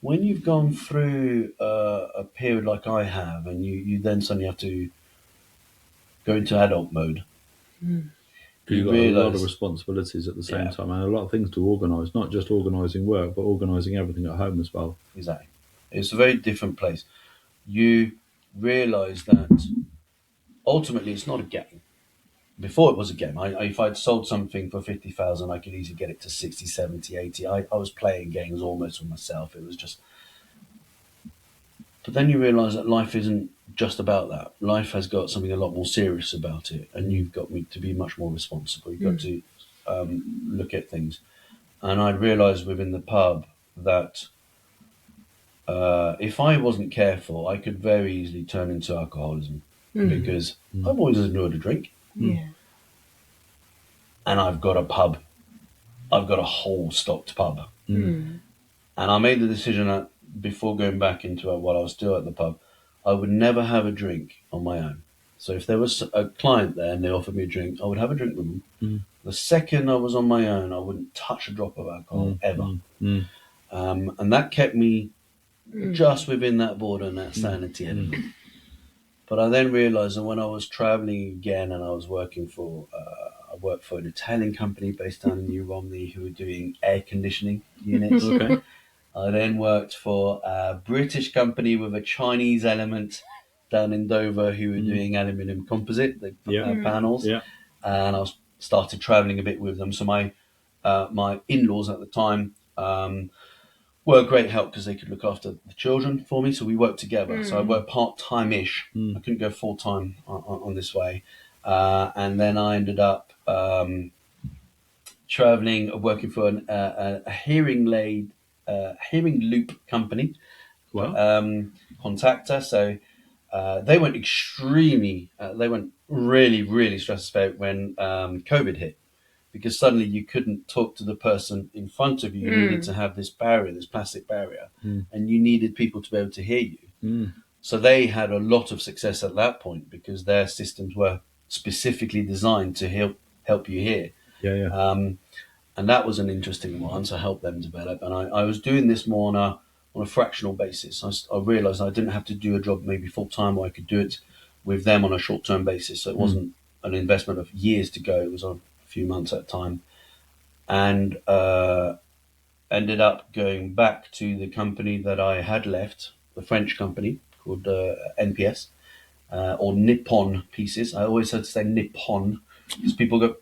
Speaker 3: When you've gone through a period like I have, and you then suddenly have to go into adult mode,
Speaker 2: You've got a lot of responsibilities at the same time, and a lot of things to organise, not just organising work, but organising everything at home as well.
Speaker 3: Exactly. It's a very different place. You realise that ultimately it's not a game. Before it was a game. If I'd sold something for 50,000, I could easily get it to 60, 70, 80. I was playing games almost with myself. It was just... But then you realise that life isn't just about that. Life has got something a lot more serious about it, and you've got to be much more responsible. You've got to look at things. And I realised within the pub that if I wasn't careful, I could very easily turn into alcoholism because I've always enjoyed a drink.
Speaker 1: Yeah.
Speaker 3: And I've got a pub. I've got a whole stocked pub. And I made the decision that before going back into it while I was still at the pub, I would never have a drink on my own. So if there was a client there and they offered me a drink, I would have a drink with them. The second I was on my own, I wouldn't touch a drop of alcohol ever. And that kept me just within that border and that sanity element. But I then realised that when I was travelling again and I was working for... I worked for an Italian company based down in New Romney who were doing air conditioning units. I then worked for a British company with a Chinese element down in Dover who were doing aluminium composite, the panels. And I started travelling a bit with them. So my in-laws at the time were a great help because they could look after the children for me. So we worked together. So I worked part-time-ish. I couldn't go full-time on this way. And then I ended up traveling, working for a hearing loop company, Contactor. So they went they went really, really stressed out when COVID hit, because suddenly you couldn't talk to the person in front of you. You needed to have this barrier, this plastic barrier, and you needed people to be able to hear you. So they had a lot of success at that point because their systems were specifically designed to help you hear. And that was an interesting one to help them develop. And I was doing this more on a fractional basis. I realised I didn't have to do a job maybe full time, or I could do it with them on a short term basis. So it wasn't an investment of years to go. It was a few months at a time. And ended up going back to the company that I had left, the French company called NPS. Or Nippon Pieces. I always had to say Nippon because people go,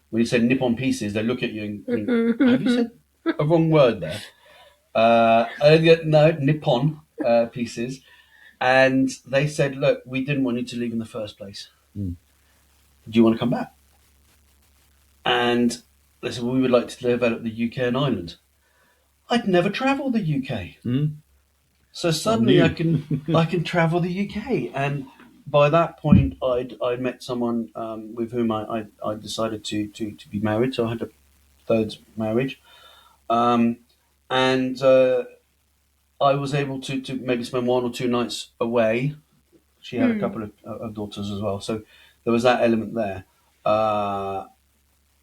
Speaker 3: when you say Nippon Pieces, they look at you and think, have you said a wrong word there? No, Nippon Pieces. And they said, look, we didn't want you to leave in the first place. Do you want to come back? And they said, well, we would like to develop the UK and Ireland. I'd never travelled the UK. So suddenly I can travel the UK, and by that point I'd met someone with whom I decided to be married. So I had a third marriage, and I was able to maybe spend 1 or 2 nights away. She had a couple of daughters as well, so there was that element there,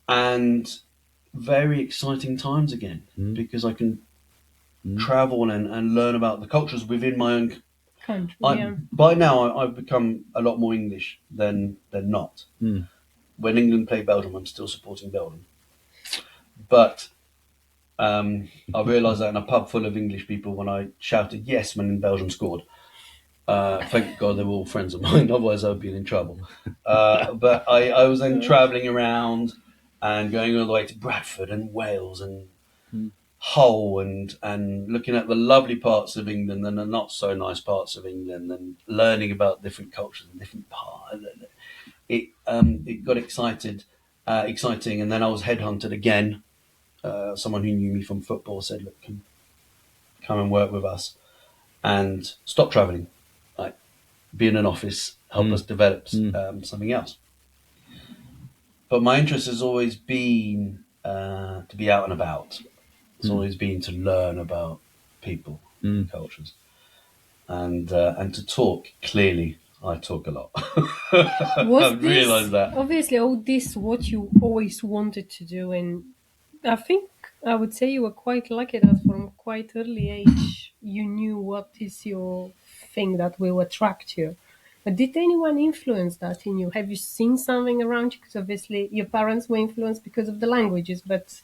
Speaker 3: and very exciting times again because I can travel and learn about the cultures within my own
Speaker 1: country.
Speaker 3: By now, I've become a lot more English than not. When England play Belgium, I'm still supporting Belgium. But I realised that in a pub full of English people when I shouted yes when Belgium scored. Thank God they were all friends of mine, otherwise I would be in trouble. But I was then travelling around and going all the way to Bradford and Wales and Hull and looking at the lovely parts of England and the not so nice parts of England and learning about different cultures and different parts. It got exciting, and then I was headhunted again. Someone who knew me from football said, "Look, come and work with us and stop travelling. Like, be in an office, help us develop something else." But my interest has always been to be out and about. It's always been to learn about people and cultures, and to talk. Clearly, I talk a lot. I've realised that.
Speaker 1: Obviously, all this what you always wanted to do, and I think I would say you were quite lucky that from quite early age you knew what is your thing that will attract you. But did anyone influence that in you? Have you seen something around you? Because obviously your parents were influenced because of the languages, but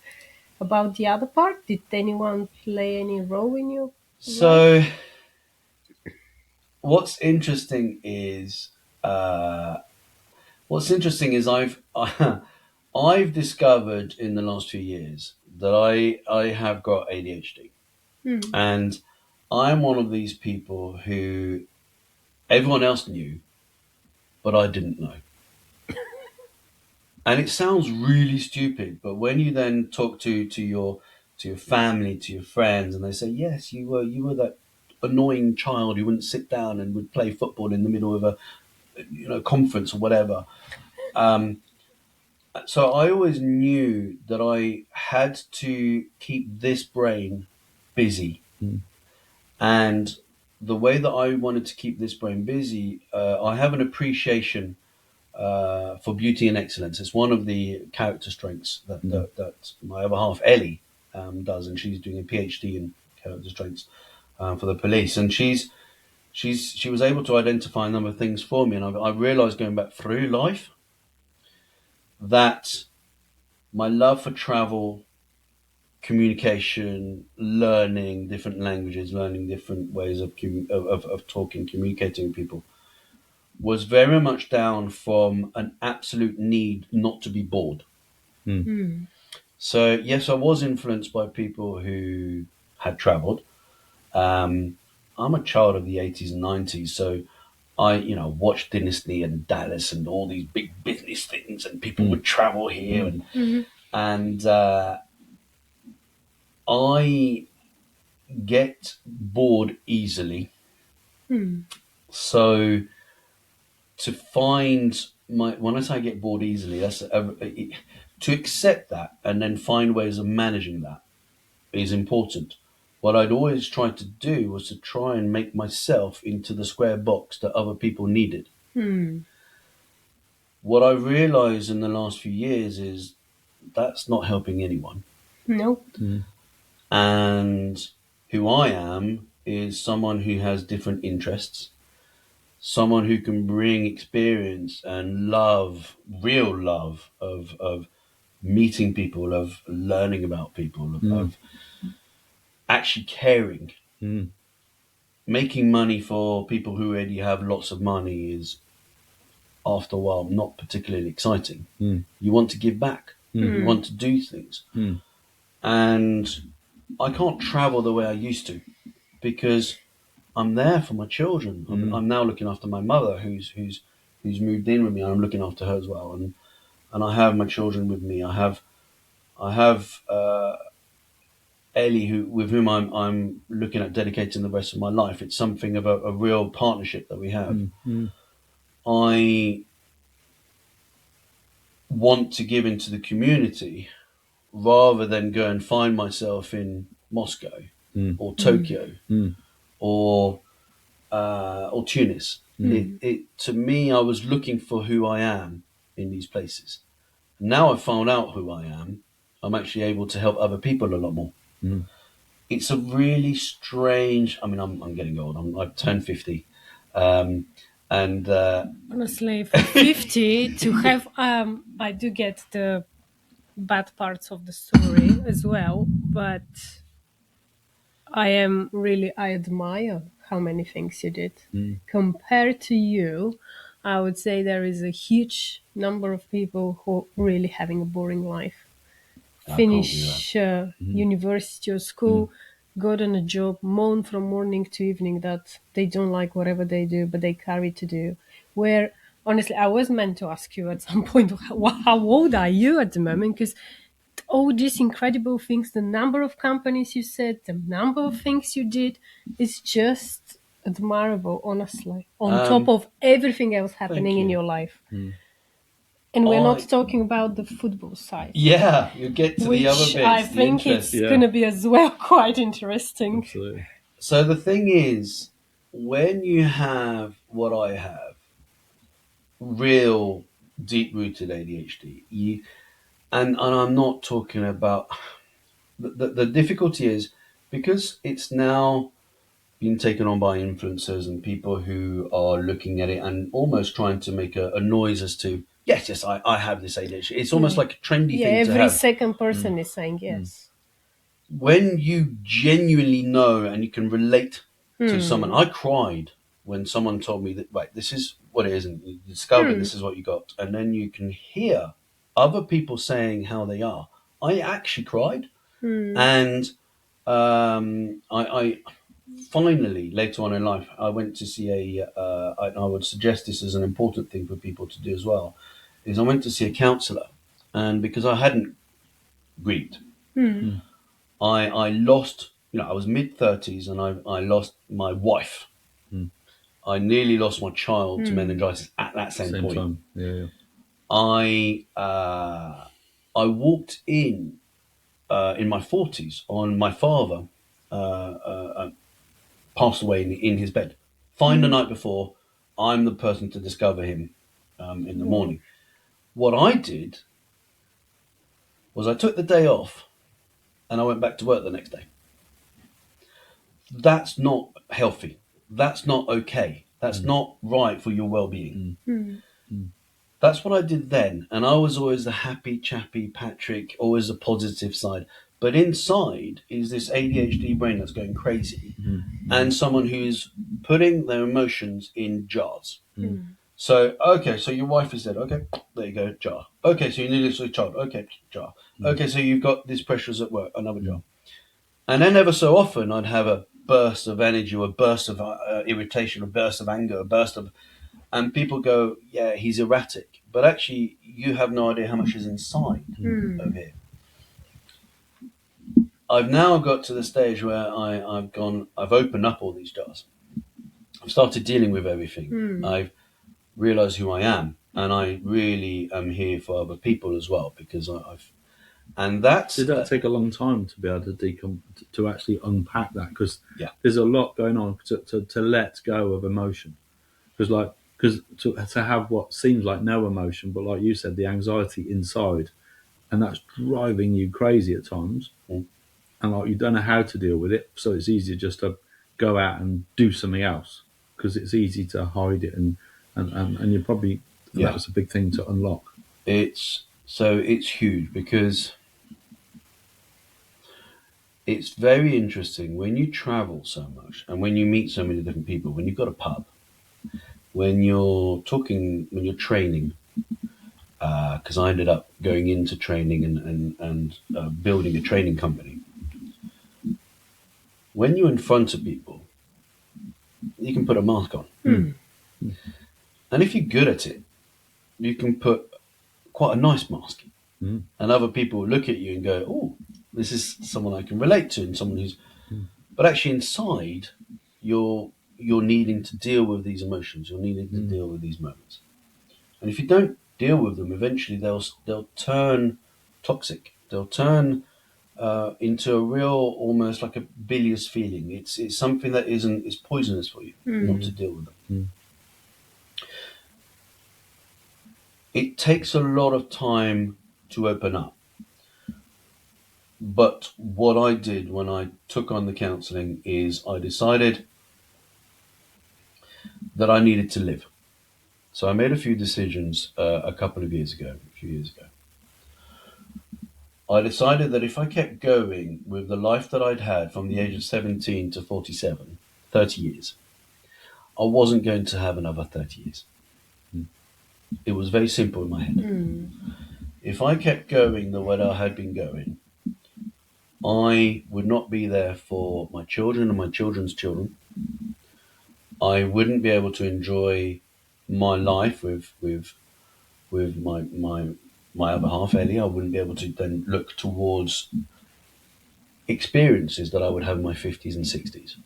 Speaker 1: about the other part, did anyone play any role in your
Speaker 3: So,
Speaker 1: life?
Speaker 3: what's interesting is I've discovered in the last few years that I have got ADHD, and I'm one of these people who everyone else knew, but I didn't know. And it sounds really stupid, but when you then talk to your family, to your friends, and they say, "Yes, you were that annoying child who wouldn't sit down and would play football in the middle of a conference or whatever." So I always knew that I had to keep this brain busy, and the way that I wanted to keep this brain busy, I have an appreciation for beauty and excellence. It's one of the character strengths that my other half, Ellie, does, and she's doing a PhD in character strengths for the police. And she was able to identify a number of things for me, and I realised going back through life that my love for travel, communication, learning different languages, learning different ways of talking, communicating with people, was very much down from an absolute need not to be bored. So yes, I was influenced by people who had travelled. I'm a child of the 80s and 90s, so I watched Dynasty and Dallas and all these big business things, and people would travel here, and I get bored easily. So to find when I say I get bored easily, that's to accept that and then find ways of managing that is important. What I'd always tried to do was to try and make myself into the square box that other people needed. What I realized in the last few years is that's not helping anyone.
Speaker 1: Nope.
Speaker 3: And who I am is someone who has different interests, someone who can bring experience and love, real love of meeting people, of learning about people, of actually caring. Making money for people who already have lots of money is, after a while, not particularly exciting. You want to give back. You want to do things. And I can't travel the way I used to because I'm there for my children. I'm now looking after my mother who's moved in with me, and I'm looking after her as well. And I have my children with me. I have Ellie, with whom I'm looking at dedicating the rest of my life. It's something of a real partnership that we have. I want to give into the community rather than go and find myself in Moscow or Tokyo or Tunis. To me, I was looking for who I am in these places. Now I've found out who I am. I'm actually able to help other people a lot more.
Speaker 2: Mm.
Speaker 3: It's a really strange. I mean, I'm getting old. I've turned 50, and
Speaker 1: Honestly, for 50 to have, I do get the bad parts of the story as well, but I admire how many things you did. Compared to you, I would say there is a huge number of people who are really having a boring life.
Speaker 3: I can't do that.
Speaker 1: Finish university or school, got on a job, moan from morning to evening that they don't like whatever they do, but they carry to do. Where honestly, I was meant to ask you at some point, how old are you at the moment? Because all these incredible things, the number of companies you said, the number of things you did, is just admirable, honestly. On top of everything else happening in
Speaker 3: you.
Speaker 1: your life. And we're not talking about the football side,
Speaker 3: Yeah, you get to the other
Speaker 1: which
Speaker 3: bits,
Speaker 1: I
Speaker 3: the
Speaker 1: think
Speaker 3: interest.
Speaker 1: it's
Speaker 2: Yeah.
Speaker 1: going to be as well quite interesting.
Speaker 2: Absolutely.
Speaker 3: So the thing is, when you have what I have, real deep-rooted ADHD, and I'm not talking about the difficulty is because it's now been taken on by influencers and people who are looking at it and almost trying to make a noise as to yes, I have this ADHD. It's almost like a trendy
Speaker 1: Yeah,
Speaker 3: thing to
Speaker 1: every
Speaker 3: have.
Speaker 1: second person is saying yes.
Speaker 3: When you genuinely know and you can relate to someone, I cried when someone told me that right, this is what it is, and you discover this is what you got, and then you can hear other people saying how they are. I actually cried, and I finally later on in life I went to see I would suggest this as an important thing for people to do as well, is I went to see a counsellor, and because I hadn't grieved. I lost, I was mid-30s and I lost my wife. I nearly lost my child to meningitis at that same point.
Speaker 2: Time. Yeah.
Speaker 3: I walked in my 40s on my father passed away in his bed. Fine the night before, I'm the person to discover him in the morning. What I did was I took the day off and I went back to work the next day. That's not healthy. That's not okay. That's not right for your well-being. That's what I did then. And I was always the happy, chappy Patrick, always the positive side. But inside is this ADHD brain that's going crazy and someone who's putting their emotions in jars. So, okay, so your wife is dead. Okay, there you go, jar. Okay, so you need a child. Okay, jar. Okay, so you've got these pressures at work. Another jar. And then ever so often I'd have a burst of energy or a burst of irritation, a burst of anger, a burst of... And people go, yeah, he's erratic. But actually, you have no idea how much is inside of here. I've now got to the stage where I've opened up all these jars. I've started dealing with everything. I've realised who I am. And I really am here for other people as well because and that's...
Speaker 2: Did that take a long time to be able to actually unpack that? Because
Speaker 3: Yeah.
Speaker 2: there's a lot going on to let go of emotion. Because to have what seems like no emotion, but like you said, the anxiety inside, and that's driving you crazy at times. And like you don't know how to deal with it, so it's easier just to go out and do something else because it's easy to hide it and you probably that was a big thing to unlock.
Speaker 3: It's huge because it's very interesting when you travel so much and when you meet so many different people, when you've got a pub, when you're talking, when you're training, because I ended up going into training and building a training company. When you're in front of people, you can put a mask on. And if you're good at it, you can put quite a nice mask. And other people look at you and go, oh, this is someone I can relate to and someone who's... But actually inside, you're needing to deal with these emotions. You're needing to deal with these moments. And if you don't deal with them, eventually they'll turn toxic. They'll turn into a real, almost like a bilious feeling. It's something that is poisonous for you not to deal with them. It takes a lot of time to open up. But what I did when I took on the counselling is I decided that I needed to live. So I made a few decisions a few years ago. I decided that if I kept going with the life that I'd had from the age of 17 to 47, 30 years, I wasn't going to have another 30 years. It was very simple in my head. If I kept going the way that I had been going, I would not be there for my children and my children's children. I wouldn't be able to enjoy my life with my other half, Ellie. I wouldn't be able to then look towards experiences that I would have in my 50s and 60s.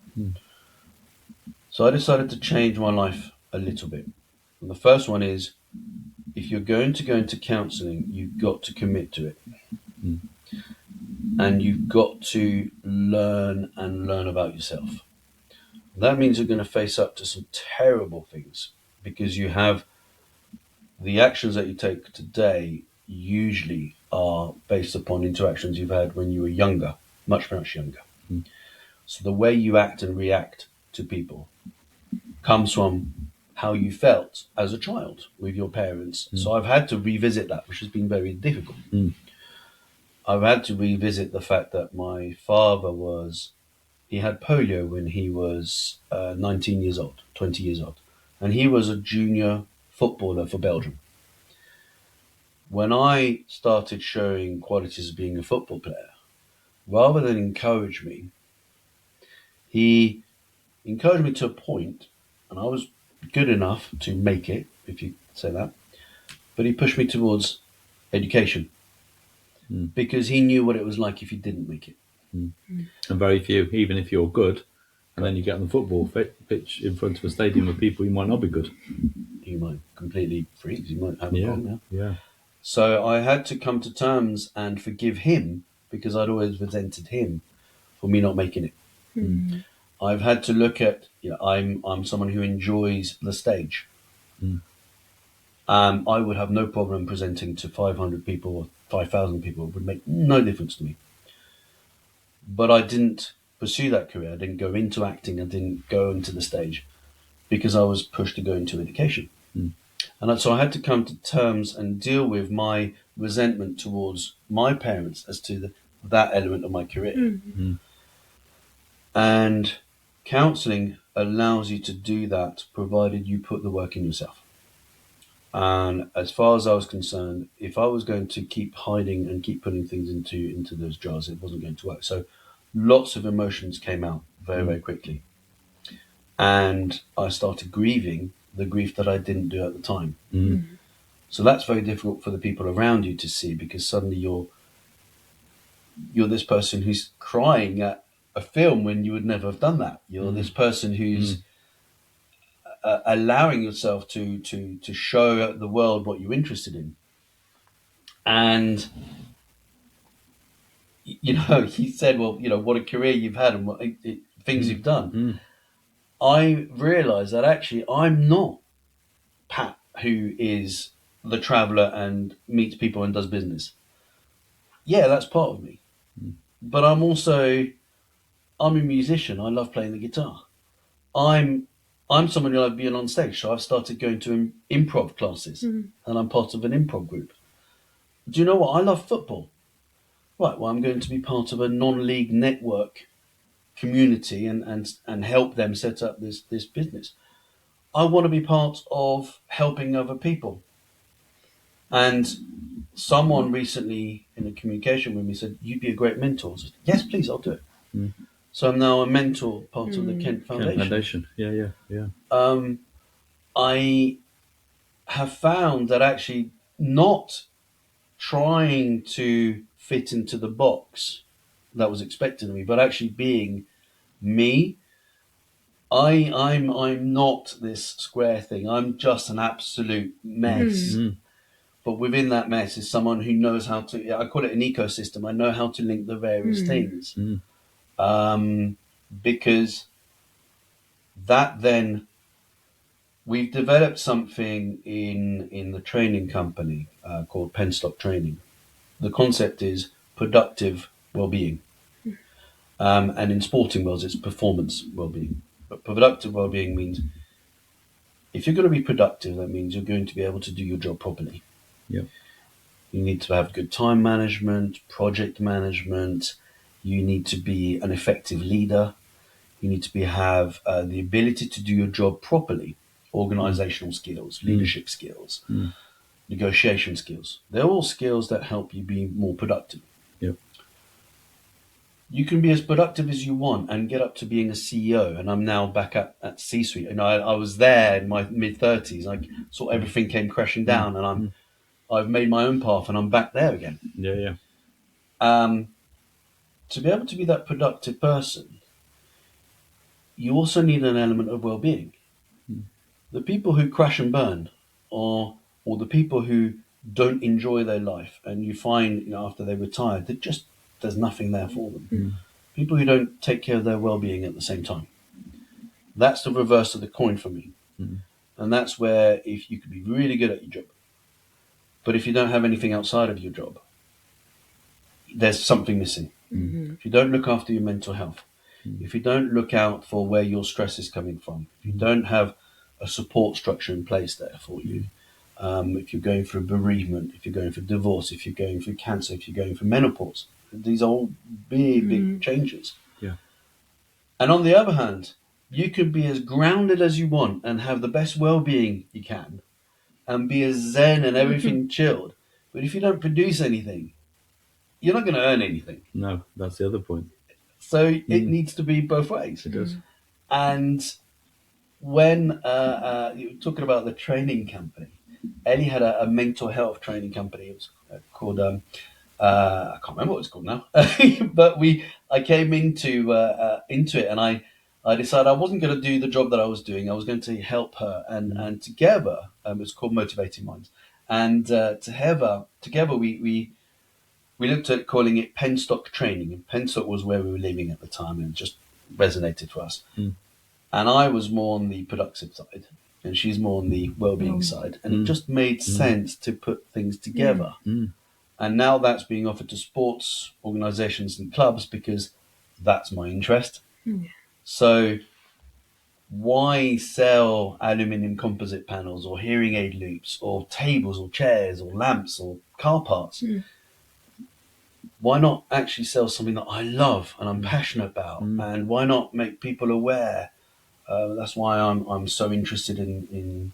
Speaker 3: So I decided to change my life a little bit. And the first one is, if you're going to go into counselling, you've got to commit to it. And you've got to learn about yourself. That means you're going to face up to some terrible things, because you have the actions that you take today usually are based upon interactions you've had when you were younger, much younger. So the way you act and react to people comes from how you felt as a child with your parents. So I've had to revisit that, which has been very difficult. I've had to revisit the fact that my father he had polio when he was 19 years old, 20 years old. And he was a junior footballer for Belgium. When I started showing qualities of being a football player, rather than encourage me, he encouraged me to a point, and I was good enough to make it, if you say that. But he pushed me towards education, because he knew what it was like if you didn't make it.
Speaker 2: And very few, even if you're good, and then you get on the football pitch in front of a stadium of people, you might not be good.
Speaker 3: You might completely freeze. You might have a problem.
Speaker 2: Yeah.
Speaker 3: So I had to come to terms and forgive him, because I'd always resented him for me not making it. I've had to look at, I'm someone who enjoys the stage. I would have no problem presenting to 500 people or 5,000 people. It would make no difference to me. But I didn't pursue that career. I didn't go into acting. I didn't go into the stage because I was pushed to go into education. And so I had to come to terms and deal with my resentment towards my parents as to that element of my career. And counselling allows you to do that, provided you put the work in yourself. And as far as I was concerned, if I was going to keep hiding and keep putting things into those jars, it wasn't going to work. So lots of emotions came out very, very quickly. And I started grieving the grief that I didn't do at the time. So that's very difficult for the people around you to see, because suddenly you're this person who's crying at a film when you would never have done that. You're this person who's allowing yourself to show the world what you're interested in. And, he said, well, what a career you've had and what things you've done. I realised that actually I'm not Pat, who is the traveller and meets people and does business. Yeah, that's part of me. But I'm a musician. I love playing the guitar. I'm someone who loves being on stage, so I've started going to improv classes, and I'm part of an improv group. Do you know what? I love football. Right, well, I'm going to be part of a non-league network community and help them set up this business. I want to be part of helping other people. And someone recently in a communication with me said, you'd be a great mentor. I said, yes, please, I'll do it. So I'm now a mentor, part of the Kent Foundation.
Speaker 2: Yeah.
Speaker 3: I have found that actually not trying to fit into the box that was expected of me, but actually being me. I'm not this square thing. I'm just an absolute mess. But within that mess is someone who knows how to, I call it an ecosystem. I know how to link the various things. Because that then, we've developed something in the training company called Penstock Training. The concept is productive well-being. And in sporting worlds, it's performance well-being. But productive well-being means if you're going to be productive, that means you're going to be able to do your job properly.
Speaker 2: Yep.
Speaker 3: You need to have good time management, project management. You need to be an effective leader. You need to have the ability to do your job properly. Organizational skills, leadership skills, negotiation skills. They're all skills that help you be more productive.
Speaker 2: Yep.
Speaker 3: You can be as productive as you want and get up to being a CEO. And I'm now back at C-suite. And I was there in my mid-30s. I saw everything came crashing down, and I've made my own path, and I'm back there again.
Speaker 2: Yeah.
Speaker 3: To be able to be that productive person, you also need an element of well-being. The people who crash and burn, or the people who don't enjoy their life, and you find after they retire that just there's nothing there for them. People who don't take care of their well-being at the same time. That's the reverse of the coin for me. And that's where if you could be really good at your job, but if you don't have anything outside of your job, there's something missing. If you don't look after your mental health, if you don't look out for where your stress is coming from, if you don't have a support structure in place there for you, if you're going through bereavement, if you're going through divorce, if you're going through cancer, if you're going through menopause, these are all big changes.
Speaker 2: Yeah.
Speaker 3: And on the other hand, you could be as grounded as you want and have the best well-being you can and be as zen and everything chilled. But if you don't produce anything, you're not going to earn anything.
Speaker 2: No, that's the other point.
Speaker 3: So it needs to be both ways.
Speaker 2: It does.
Speaker 3: And when you were talking about the training company, Ellie had a mental health training company. It was called, I can't remember what it's called now, but I came into it, and I decided I wasn't going to do the job that I was doing. I was going to help her, and together, it's called Motivating Minds, and together we looked at calling it penstock training, and penstock was where we were living at the time, and it just resonated for us. And I was more on the productive side, and she's more on the well-being side, and it just made sense to put things together. And now that's being offered to sports organisations and clubs because that's my interest. So why sell aluminium composite panels or hearing aid loops or tables or chairs or lamps or car parts? Why not actually sell something that I love and I'm passionate about? And why not make people aware? That's why I'm so interested in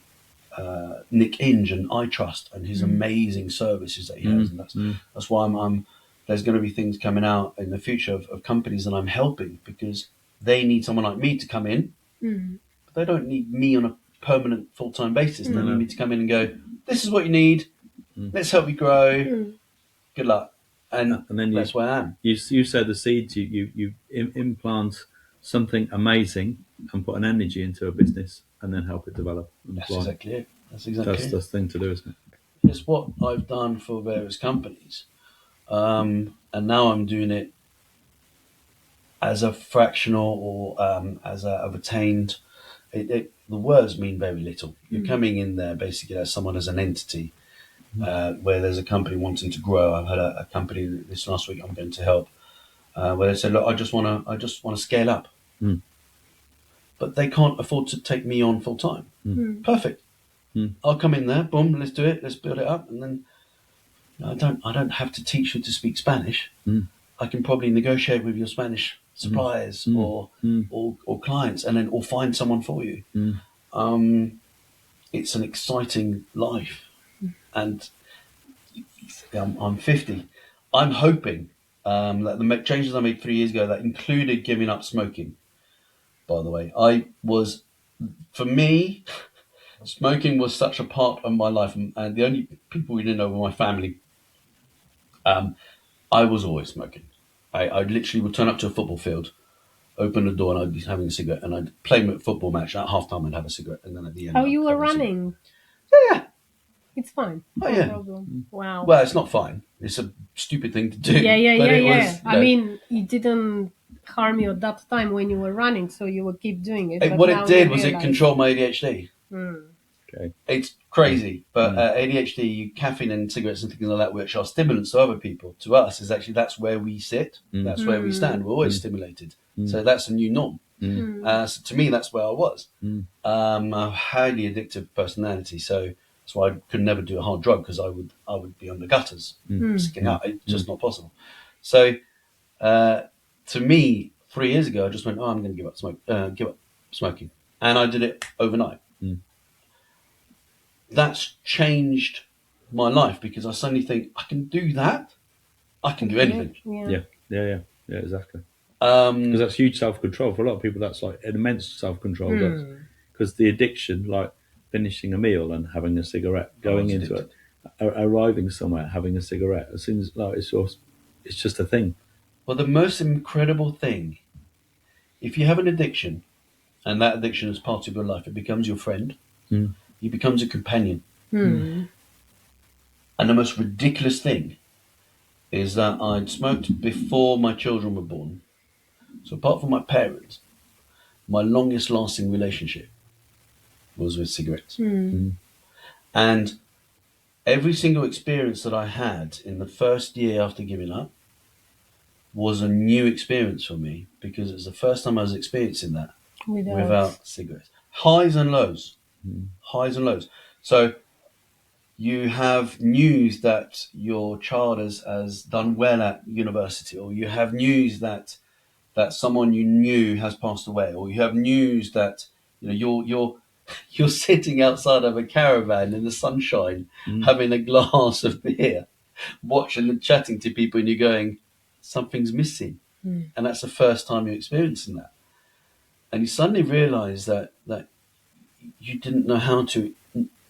Speaker 3: Nick Inge and I Trust and his amazing services that he has. And that's why there's going to be things coming out in the future of companies that I'm helping, because they need someone like me to come in, but they don't need me on a permanent full-time basis. They need me to come in and go, this is what you need. Let's help you grow. Good luck. And then that's where I am.
Speaker 2: You sow the seeds, you implant something amazing and put an energy into a business and then help it develop.
Speaker 3: That's exactly it. That's the
Speaker 2: thing to do, isn't it?
Speaker 3: It's what I've done for various companies. And now I'm doing it as a fractional or as a retained. The words mean very little. You're coming in there basically as someone, as an entity, where there's a company wanting to grow. I've had a company this last week I'm going to help, where they said, look, I just want to scale up. But they can't afford to take me on full time. Perfect. I'll come in there, boom, let's do it, let's build it up, and then I don't have to teach you to speak Spanish. I can probably negotiate with your Spanish suppliers or clients, and then or find someone for you. It's an exciting life, and I'm 50. I'm hoping that the changes I made 3 years ago, that included giving up smoking. By the way, for me, smoking was such a part of my life, and the only people we didn't know were my family. I was always smoking. I literally would turn up to a football field, open the door, and I'd be having a cigarette, and I'd play a football match. At half time, I'd have a cigarette, and then at the end,
Speaker 1: you were running?
Speaker 3: Yeah.
Speaker 1: It's fine.
Speaker 3: Oh,
Speaker 1: no
Speaker 3: yeah.
Speaker 1: problem. Wow.
Speaker 3: Well, it's not fine. It's a stupid thing to do.
Speaker 1: Yeah. I mean, it didn't harm you at that time when you were running, so you would keep doing it.
Speaker 3: What it did was it controlled my ADHD.
Speaker 2: Okay.
Speaker 3: It's crazy. But ADHD, caffeine and cigarettes and things like that, which are stimulants to other people, to us, is actually that's where we sit. That's where we stand. We're always stimulated. So that's a new norm. So to me, that's where I was. A highly addictive personality. So that's why I could never do a hard drug, because I would be on the gutters, sticking out. It's just not possible. So to me, 3 years ago, I just went, oh, I'm going to give up smoking, and I did it overnight. That's changed my life, because I suddenly think, I can do that. I can do anything.
Speaker 2: Yeah, exactly. Because that's huge self-control for a lot of people. That's like an immense self-control. Because the addiction, like finishing a meal and having a cigarette, going into it, arriving somewhere, having a cigarette, it seems like it's just a thing.
Speaker 3: Well, the most incredible thing, if you have an addiction, and that addiction is part of your life, it becomes your friend. It becomes a companion. And the most ridiculous thing is that I'd smoked before my children were born. So apart from my parents, my longest lasting relationship was with cigarettes. And every single experience that I had in the first year after giving up was a new experience for me, because it was the first time I was experiencing that without cigarettes. Highs and lows. Highs and lows. So you have news that your child has done well at university, or you have news that someone you knew has passed away, or you have news that you're sitting outside of a caravan in the sunshine, having a glass of beer, watching and chatting to people, and you're going, something's missing. And that's the first time you're experiencing that. And you suddenly realise that you didn't know how to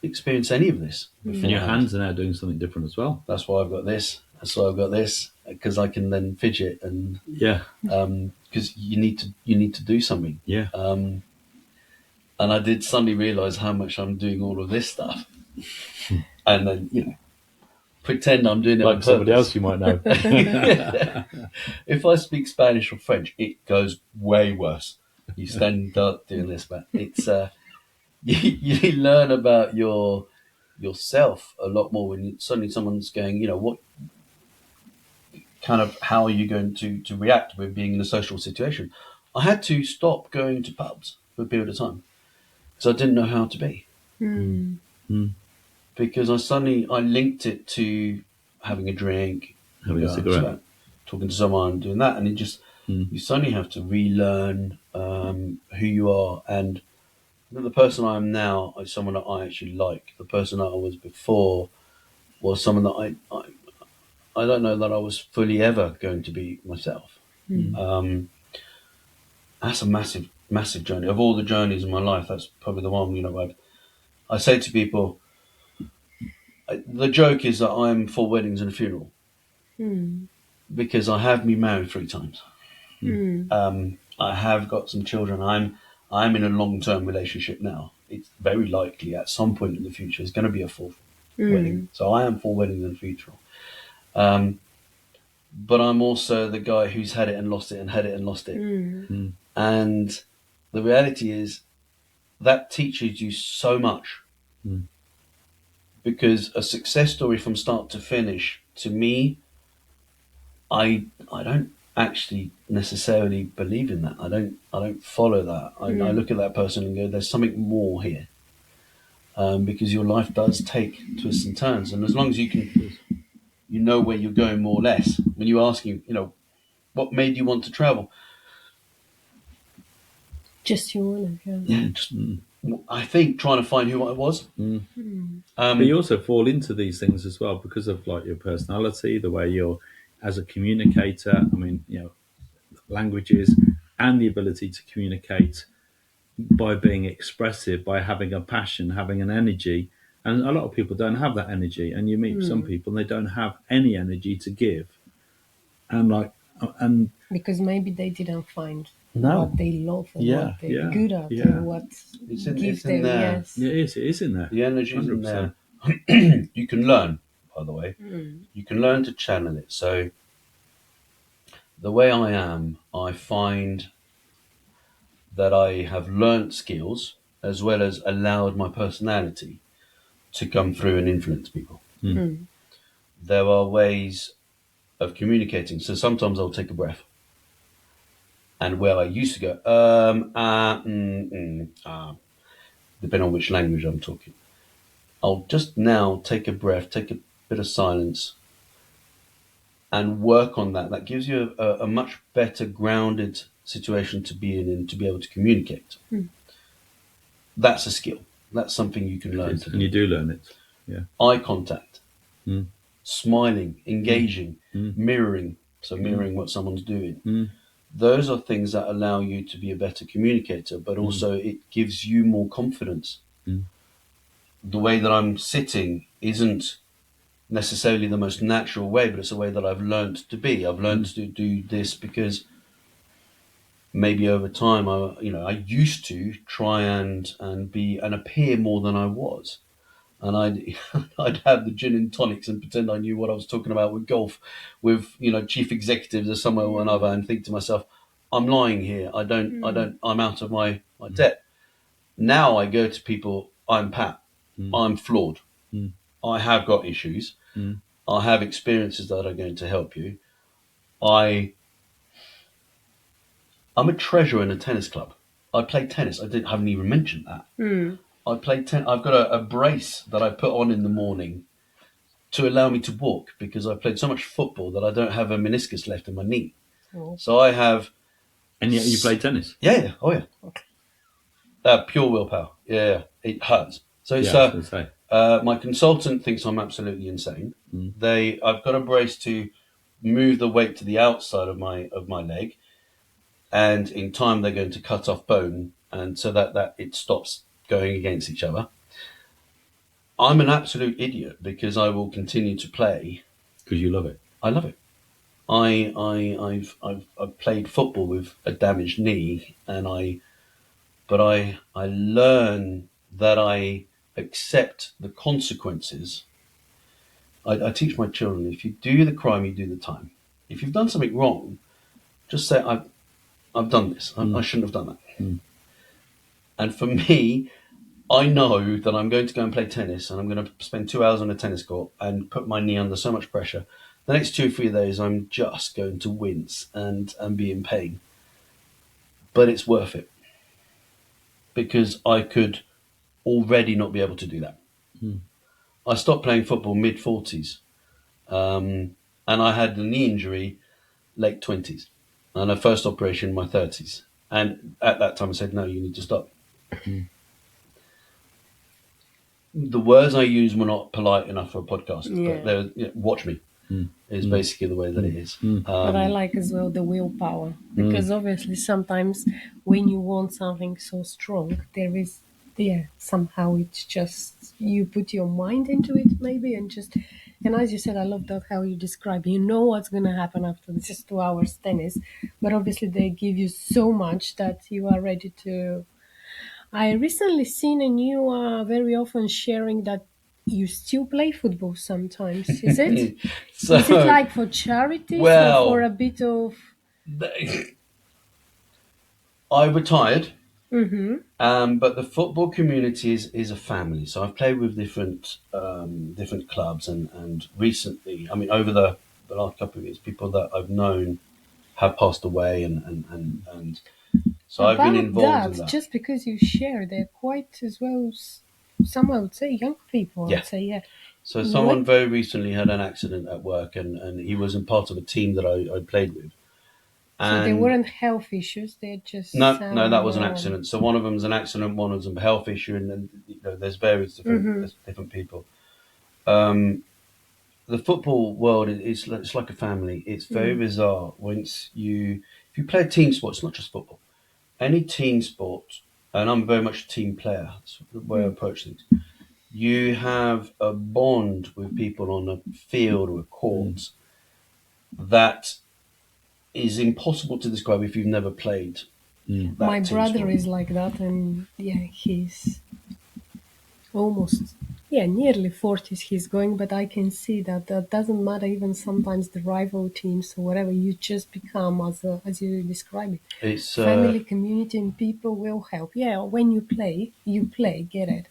Speaker 3: experience any of this.
Speaker 2: And your hands are now doing something different as well.
Speaker 3: That's why I've got this. That's why I've got this, because I can then fidget and because you need to do something. And I did suddenly realise how much I'm doing all of this stuff, and then pretend I'm doing it
Speaker 2: like somebody else you might know.
Speaker 3: If I speak Spanish or French, it goes way worse. You stand up doing this, but it's you learn about yourself a lot more when suddenly someone's going, what kind of, how are you going to react with being in a social situation? I had to stop going to pubs for a period of time because I didn't know how to be. Because I linked it to having a drink,
Speaker 2: having a cigarette,
Speaker 3: talking to someone, doing that, and it just you suddenly have to relearn who you are. And the person I am now is someone that I actually like. The person that I was before was someone that I don't know that I was fully ever going to be myself. That's a massive, massive journey. Of all the journeys in my life, that's probably the one. I say to people, the joke is that I'm 4 weddings and a funeral, because I have been married 3 times. I have got some children. I'm in a long-term relationship now. It's very likely at some point in the future it's going to be a 4th wedding. So I am 4 weddings and a funeral. But I'm also the guy who's had it and lost it and had it and lost it. And the reality is that teaches you so much. Because a success story from start to finish, to me, I don't actually necessarily believe in that. I don't follow that. I look at that person and go, there's something more here. Because your life does take twists and turns, and as long as you know where you're going more or less. When you ask what made you want to travel?
Speaker 1: Just you want to.
Speaker 3: Yeah, I think trying to find who I was.
Speaker 2: But you also fall into these things as well because of like your personality, the way you're as a communicator. I mean, languages and the ability to communicate by being expressive, by having a passion, having an energy. And a lot of people don't have that energy. And you meet some people and they don't have any energy to give. And
Speaker 1: because maybe they didn't find
Speaker 2: No.
Speaker 1: what they love or what they're good at or what gives them.
Speaker 3: There.
Speaker 1: Yes.
Speaker 2: Yeah, it is in there.
Speaker 3: The energy is in there. You can learn, by the way. You can learn to channel it. So the way I am, I find that I have learnt skills as well as allowed my personality to come through and influence people.
Speaker 1: Mm.
Speaker 3: There are ways of communicating. So sometimes I'll take a breath. And where I used to go, depending on which language I'm talking, I'll just now take a breath, take a bit of silence, and work on that. That gives you a much better grounded situation to be in and to be able to communicate.
Speaker 1: Mm.
Speaker 3: That's a skill. That's something you can learn to
Speaker 2: And you do learn it. Yeah.
Speaker 3: Eye contact,
Speaker 2: Mm.
Speaker 3: smiling, engaging,
Speaker 2: Mm.
Speaker 3: mirroring. So mirroring what someone's doing.
Speaker 2: Mm.
Speaker 3: Those are things that allow you to be a better communicator, but also it gives you more confidence.
Speaker 2: Mm.
Speaker 3: The way that I'm sitting isn't necessarily the most natural way, but it's a way that I've learned to be. I've learned to do this because maybe over time, I used to try and be and appear more than I was. And I'd have the gin and tonics and pretend I knew what I was talking about with golf, with chief executives or somewhere or another, and think to myself, I'm lying here. I'm out of my depth. Now I go to people, I'm Pat, I'm flawed, I have got issues, I have experiences that are going to help you. I'm a treasurer in a tennis club. I play tennis. Haven't even mentioned that.
Speaker 1: Mm.
Speaker 3: I play tennis. I've got a brace that I put on in the morning to allow me to walk because I played so much football that I don't have a meniscus left in my knee.
Speaker 1: Oh.
Speaker 3: So I have.
Speaker 2: And yet you play tennis?
Speaker 3: Yeah. Oh, yeah.
Speaker 1: Okay.
Speaker 3: Pure willpower. Yeah. It hurts. So it's,
Speaker 2: Yeah, I was going to say.
Speaker 3: my consultant thinks I'm absolutely insane. I've got a brace to move the weight to the outside of my leg, and in time they're going to cut off bone, and so that it stops going against each other. I'm an absolute idiot because I will continue to play
Speaker 2: Because you love it.
Speaker 3: I love it. I've played football with a damaged knee, but I learn that I accept the consequences. I teach my children, if you do the crime, you do the time. If you've done something wrong, just say, I've done this. I shouldn't have done that. And for me, I know that I'm going to go and play tennis and I'm going to spend 2 hours on a tennis court and put my knee under so much pressure. The next 2 or 3 days, I'm just going to wince and be in pain. But it's worth it because I could already not be able to do that. I stopped playing football mid-40s, and I had a knee injury late 20s and a first operation in my 30s. And at that time I said, no, you need to stop. The words I use were not polite enough for a podcast, but watch me is basically the way that it is.
Speaker 1: But I like as well the willpower, because obviously sometimes when you want something so strong, there is, somehow it's just, you put your mind into it maybe and as you said, I love that how you describe, what's going to happen after this is 2 hours tennis, but obviously they give you so much that you are ready to. I recently seen and you are very often sharing that you still play football sometimes. Is it?
Speaker 3: So,
Speaker 1: Is it like for charities or for a bit of?
Speaker 3: I retired,
Speaker 1: Mm-hmm.
Speaker 3: but the football community is a family. So I've played with different clubs, and recently, I mean, over the last couple of years, people that I've known have passed away, and so I've been involved in that.
Speaker 1: Just because you share, they're quite as well. Some I would say young people. I would say, yeah.
Speaker 3: So someone very recently had an accident at work, and he wasn't part of a team that I played with.
Speaker 1: So they weren't health issues; they're just
Speaker 3: no, that was an accident. So one of them was an accident, one was a health issue, and then there's various different people. The football world it's like a family. It's very bizarre. If you play a team sport, it's not just football. Any team sport, and I'm very much a team player. That's the way I approach things. You have a bond with people on a field or a court that is impossible to describe if you've never played.
Speaker 1: My brother is like that, and he's almost nearly 40s he's going, but I can see that doesn't matter, even sometimes the rival teams or whatever, you just become as you describe it.
Speaker 3: It's
Speaker 1: family, community, and people will help. When you play, get it.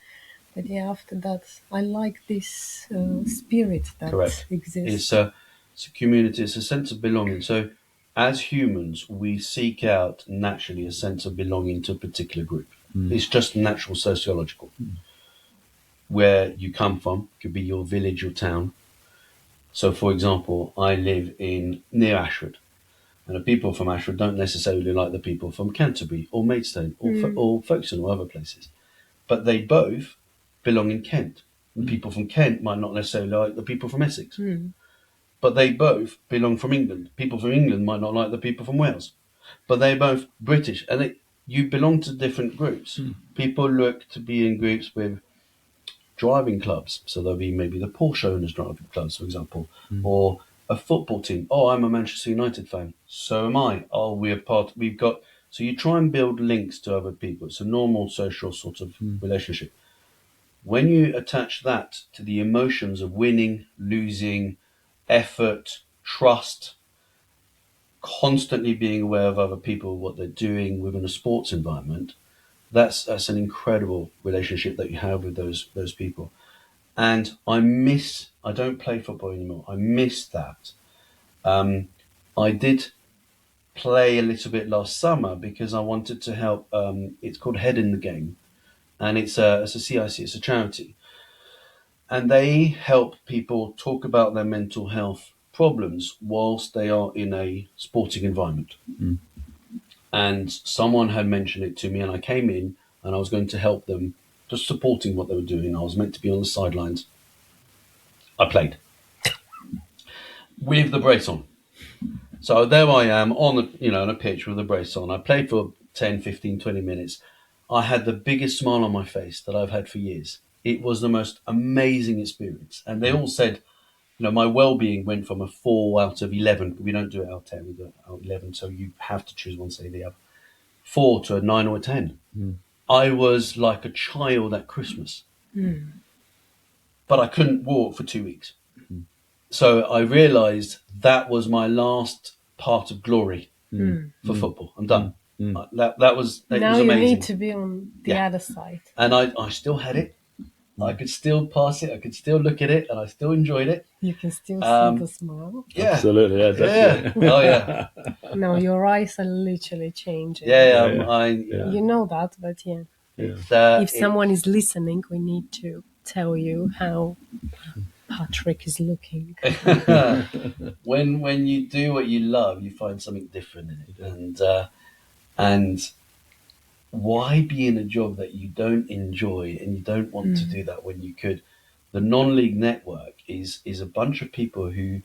Speaker 1: But yeah, after that, I like this spirit that
Speaker 3: Correct.
Speaker 1: exists.
Speaker 3: It's a community. It's a sense of belonging. So, as humans, we seek out naturally a sense of belonging to a particular group. It's just natural sociological. Where you come from could be your village or town. So, for example, I live in near Ashford, and the people from Ashford don't necessarily like the people from Canterbury or Maidstone or Folkestone or other places, but they both belong in Kent. And people from Kent might not necessarily like the people from Essex, but they both belong from England. People from England might not like the people from Wales, but they're both British, and you belong to different groups. People look to be in groups with driving clubs, so there'll be maybe the Porsche owners driving clubs, for example, or a football team. Oh, I'm a Manchester United fan. So am I. Oh, we've got. So you try and build links to other people. It's a normal social sort of relationship. When you attach that to the emotions of winning, losing, effort, trust, constantly being aware of other people, what they're doing within a sports environment, that's an incredible relationship that you have with those people. And I don't play football anymore. I miss that. I did play a little bit last summer because I wanted to help. It's called Head in the Game, and it's a CIC, it's a charity. And they help people talk about their mental health problems whilst they are in a sporting environment. And someone had mentioned it to me, and I came in and I was going to help them, just supporting what they were doing. I was meant to be on the sidelines. I played with the brace on. So there I am on a pitch with the brace on. I played for 10, 15, 20 minutes. I had the biggest smile on my face that I've had for years. It was the most amazing experience. And they all said, my well-being went from a 4 out of 11. We don't do it out of 10, we do it out of 11. So you have to choose one, say the other. 4 to a 9 or a 10. I was like a child at Christmas. But I couldn't walk for 2 weeks. So I realised that was my last part of glory for football. I'm done. That was
Speaker 1: now
Speaker 3: was
Speaker 1: you
Speaker 3: amazing.
Speaker 1: need to be on the other side.
Speaker 3: And I still had it. I could still pass it. I could still look at it, and I still enjoyed it.
Speaker 1: You can still see the smile.
Speaker 3: Yeah,
Speaker 2: Absolutely, yeah, definitely.
Speaker 3: yeah. Oh yeah,
Speaker 1: No, your eyes are literally changing.
Speaker 3: yeah.
Speaker 1: You know that, but yeah. If someone is listening, we need to tell you how Patrick is looking.
Speaker 3: when you do what you love, you find something different in it, and why be in a job that you don't enjoy and you don't want to do that when you could? The non-league network is a bunch of people who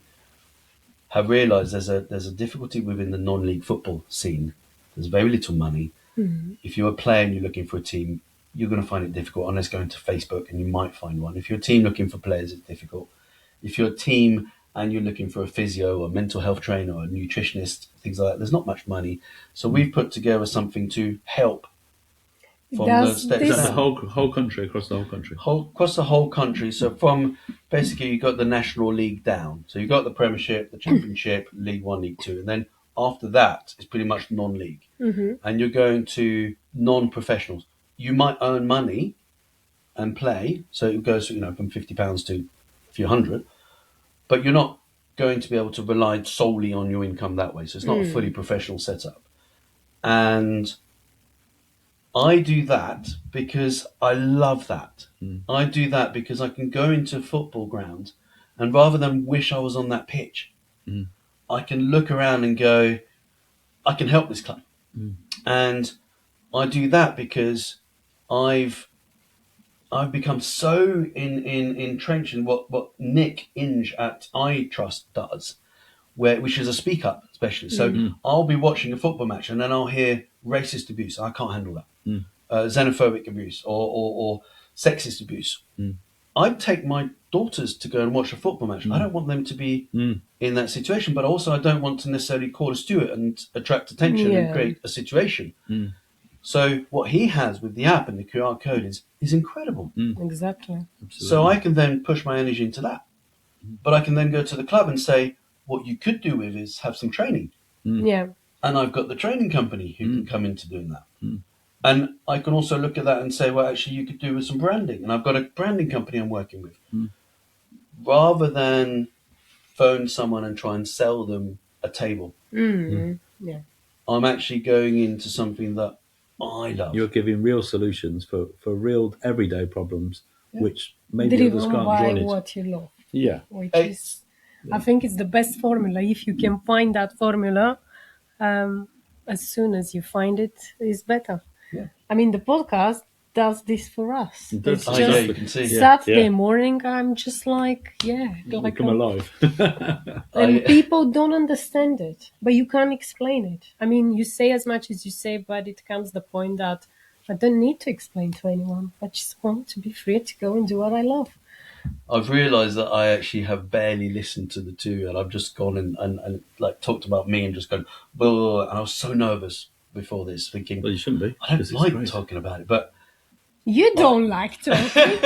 Speaker 3: have realised there's a difficulty within the non-league football scene. There's very little money. If you're a player and you're looking for a team, you're going to find it difficult unless going to Facebook, and you might find one. If you're a team looking for players, it's difficult. If you're a team and you're looking for a physio or a mental health trainer or a nutritionist, things like that, there's not much money. So we've put together something to help from
Speaker 2: the whole country, across the whole country.
Speaker 3: Across the whole country. So from basically you've got the National League down. So you've got the Premiership, the Championship, League One, League Two, and then after that it's pretty much non-league. And you're going to non-professionals. You might earn money and play, so it goes from £50 to a few hundred, but you're not going to be able to rely solely on your income that way. So it's not a fully professional setup. And I do that because I love that. I do that because I can go into a football ground, and rather than wish I was on that pitch, I can look around and go, I can help this club. And I do that because I've become so entrenched in what Nick Inge at iTrust does, which is a speak up specialist. So I'll be watching a football match and then I'll hear racist abuse. I can't handle that. Xenophobic abuse or sexist abuse. I'd take my daughters to go and watch a football match. I don't want them to be in that situation, but also I don't want to necessarily call a steward and attract attention and create a situation. So what he has with the app and the QR code is incredible.
Speaker 1: Exactly.
Speaker 2: Absolutely.
Speaker 3: So I can then push my energy into that. But I can then go to the club and say, what you could do with is have some training.
Speaker 1: Yeah.
Speaker 3: And I've got the training company who can come into doing that. And I can also look at that and say, well, actually, you could do with some branding. And I've got a branding company I'm working with.
Speaker 2: Mm.
Speaker 3: Rather than phone someone and try and sell them a table,
Speaker 1: Yeah.
Speaker 3: I'm actually going into something that I love.
Speaker 2: You're giving real solutions for real everyday problems, which maybe others
Speaker 1: Driven
Speaker 2: can't
Speaker 1: by
Speaker 2: join it.
Speaker 1: what you love.
Speaker 2: Yeah.
Speaker 1: Which
Speaker 3: It's,
Speaker 1: is, I think it's the best formula. If you can find that formula, as soon as you find it, is better.
Speaker 3: Yeah.
Speaker 1: I mean, the podcast does this for us.
Speaker 2: It does,
Speaker 1: It's
Speaker 3: oh,
Speaker 1: just
Speaker 3: yeah, you can see.
Speaker 1: Saturday morning. I'm just like,
Speaker 2: We come alive.
Speaker 1: and people don't understand it, but you can't explain it. I mean, you say as much as you say, but it comes the point that I don't need to explain to anyone. I just want to be free to go and do what I love.
Speaker 3: I've realised that I actually have barely listened to the two, and I've just gone and like talked about me and just gone, blah, blah, blah, and I was so nervous before this, thinking,
Speaker 2: Well, you shouldn't be.
Speaker 3: I don't
Speaker 2: 'cause it's
Speaker 3: like
Speaker 2: great.
Speaker 3: talking about it, but
Speaker 1: You don't like talking.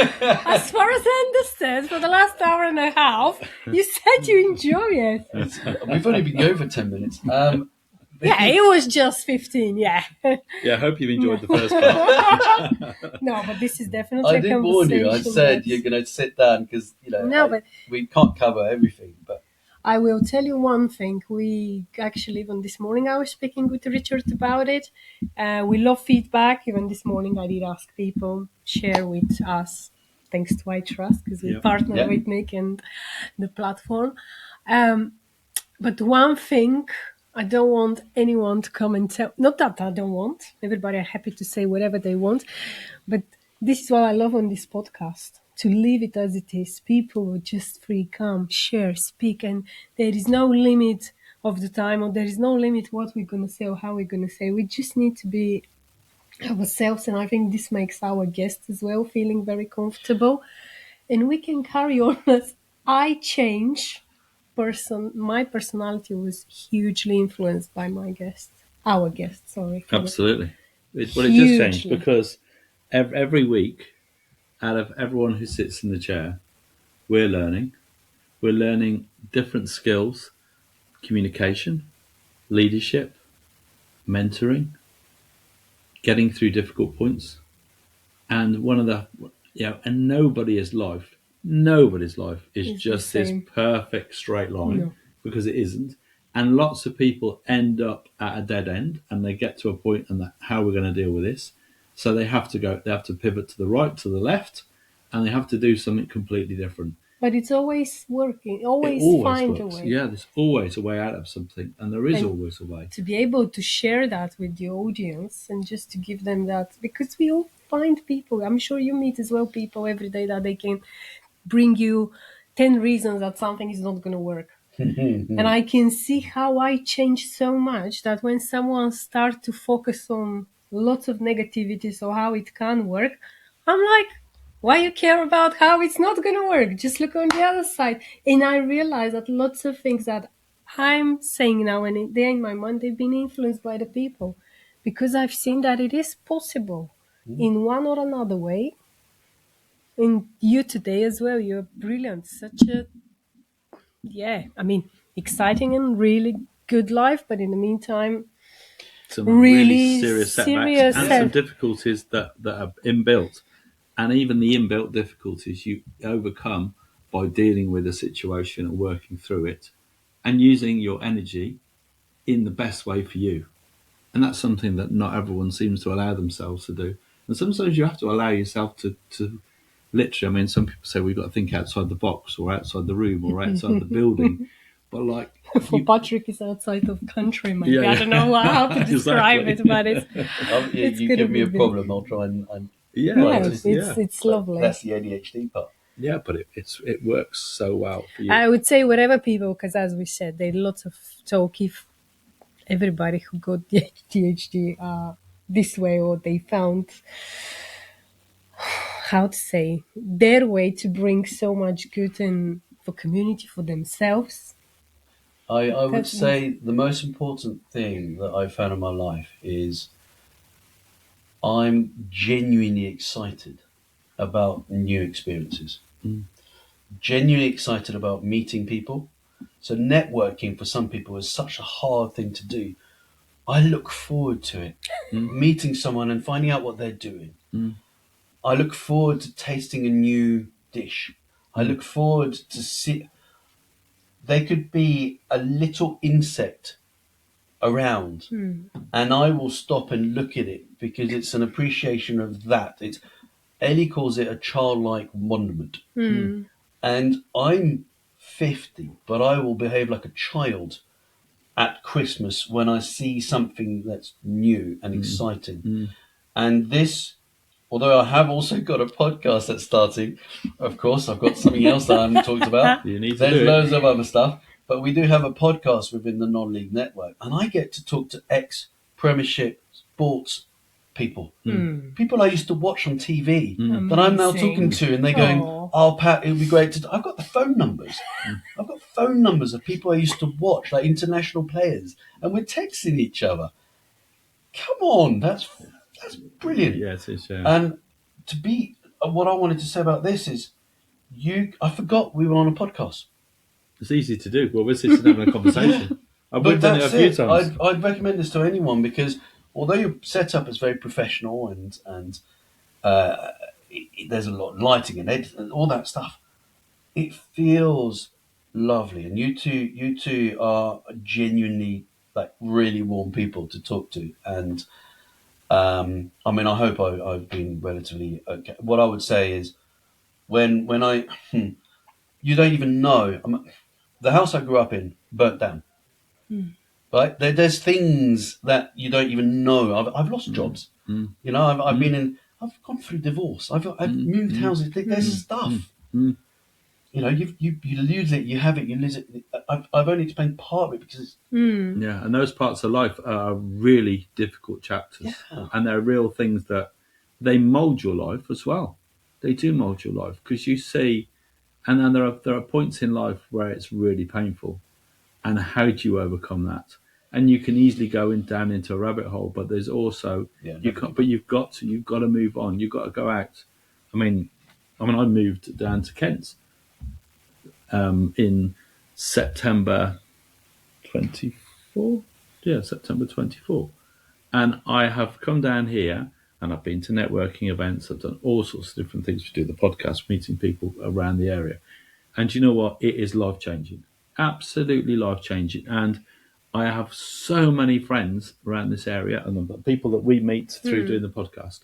Speaker 1: As far as I understand, for the last hour and a half, you said you enjoy it.
Speaker 3: we've only been going for 10 minutes.
Speaker 1: Yeah, it was just 15, yeah.
Speaker 2: Yeah, I hope you've enjoyed the first part.
Speaker 1: No, but this is definitely
Speaker 3: I
Speaker 1: a
Speaker 3: did warn you. I
Speaker 1: conversation
Speaker 3: said
Speaker 1: that's-
Speaker 3: you're going to sit down because
Speaker 1: No,
Speaker 3: we can't cover everything. But
Speaker 1: I will tell you one thing. We actually, even this morning, I was speaking with Richard about it. We love feedback. Even this morning, I did ask people share with us, thanks to I Trust, because we
Speaker 2: Yeah.
Speaker 1: partner
Speaker 3: Yeah.
Speaker 1: with Nick and the platform. But one thing I don't want anyone to come and tell. Not that I don't want. Everybody are happy to say whatever they want, but this is what I love on this podcast. To leave it as it is. People are just free, come, share, speak, and there is no limit of the time, or there is no limit what we're going to say or how we're going to say. We just need to be ourselves, and I think this makes our guests as well feeling very comfortable. And we can carry on as I change. My personality was hugely influenced by my guest, our guest. Sorry,
Speaker 2: Absolutely. Well, it does change
Speaker 1: Hugely.
Speaker 2: because every week, out of everyone who sits in the chair, we're learning. We're learning different skills: communication, leadership, mentoring, getting through difficult points. And one of the, and nobody's life is
Speaker 1: It's
Speaker 2: just
Speaker 1: the
Speaker 2: this
Speaker 1: same.
Speaker 2: perfect straight line,
Speaker 1: No.
Speaker 2: because it isn't. And lots of people end up at a dead end, and they get to a point and that how we're going to deal with this. So they have to pivot to the right, to the left, and they have to do something completely different.
Speaker 1: But it's always working.
Speaker 2: It
Speaker 1: Always
Speaker 2: always
Speaker 1: find
Speaker 2: works.
Speaker 1: a way.
Speaker 2: Yeah, there's always a way out of something, and there is
Speaker 1: And-
Speaker 2: always a way.
Speaker 1: To be able to share that with the audience and just to give them that, because we all find people. I'm sure you meet as well people every day that they can bring you 10 reasons that something is not going to work. And I can see how I changed so much that when someone starts to focus on lots of negativity, so how it can work, I'm like, why you care about how it's not going to work? Just look on the other side. And I realize that lots of things that I'm saying now, and they're in my mind, they've been influenced by the people, because I've seen that it is possible in one or another way. And you today as well, you're brilliant. Such a, exciting and really good life, but in the meantime,
Speaker 2: Some
Speaker 1: really
Speaker 2: serious setbacks
Speaker 1: serious
Speaker 2: and some difficulties that are inbuilt. And even the inbuilt difficulties you overcome by dealing with a situation and working through it and using your energy in the best way for you. And that's something that not everyone seems to allow themselves to do. And sometimes you have to allow yourself to literally, I mean, some people say we've got to think outside the box or outside the room or outside the building. But like,
Speaker 1: for Patrick, it's outside of country, maybe.
Speaker 2: Yeah,
Speaker 1: I don't know how to describe
Speaker 2: exactly.
Speaker 1: it, but it's it's
Speaker 3: you
Speaker 1: gonna
Speaker 3: give me
Speaker 1: be
Speaker 3: a
Speaker 1: big.
Speaker 3: problem, I'll try and
Speaker 1: It's lovely.
Speaker 3: That's the ADHD part.
Speaker 2: Yeah, but it works so well for you.
Speaker 1: I would say whatever people, because as we said, there are lots of talk. If everybody who got the ADHD are this way, or they found how to say their way to bring so much good in for community, for themselves.
Speaker 3: I would
Speaker 1: That's-
Speaker 3: say the most important thing that I've found in my life is I'm genuinely excited about new experiences. Genuinely excited about meeting people. So networking for some people is such a hard thing to do. I look forward to it. Meeting someone and finding out what they're doing. I look forward to tasting a new dish. I look forward to see. They could be a little insect around, and I will stop and look at it because it's an appreciation of that. It's Ellie calls it a childlike wonderment, and I'm 50, but I will behave like a child at Christmas when I see something that's new and exciting. And this, although I have also got a podcast that's starting, of course, I've got something else that I haven't talked about.
Speaker 2: You need to
Speaker 3: There's
Speaker 2: do it.
Speaker 3: loads of other stuff, but we do have a podcast within the non-league network, and I get to talk to ex-Premiership sports people, people I used to watch on TV that I'm now
Speaker 1: Amazing.
Speaker 3: talking to, and they're going,
Speaker 1: Aw.
Speaker 3: "Oh, Pat, it would be great to." I've got the phone numbers. I've got phone numbers of people I used to watch, like international players, and we're texting each other. Come on, that's brilliant.
Speaker 2: Yes, it's
Speaker 3: And to be, what I wanted to say about this is, I forgot we were on a podcast.
Speaker 2: it's easy to do. Well, we're sitting having a conversation. We've done it a few times.
Speaker 3: I'd recommend this to anyone because although your setup is very professional and there's a lot of lighting and editing and all that stuff, it feels lovely. And you two are genuinely like really warm people to talk to. And I mean, I hope I've been relatively okay. What I would say is when I you don't even know. The house I grew up in burnt down. Right? There's things that you don't even know. I've lost jobs. You know, I've gone through divorce. I've moved houses. There's stuff. You know, you lose it, you have it, you lose it. I've only explained part of it because it's
Speaker 2: Yeah, and those parts of life are really difficult chapters, and they're real things that they mould your life as well. They do mould your life because you see, and then there are points in life where it's really painful, and how do you overcome that? And you can easily go down into a rabbit hole, but there's also you've got to move on. You've got to go out. I mean, I moved down to Kent in September 24. Yeah, September 24. And I have come down here and I've been to networking events. I've done all sorts of different things. We do the podcast, meeting people around the area. And you know what? It is life changing. Absolutely life changing. And I have so many friends around this area and the people that we meet through doing the podcast.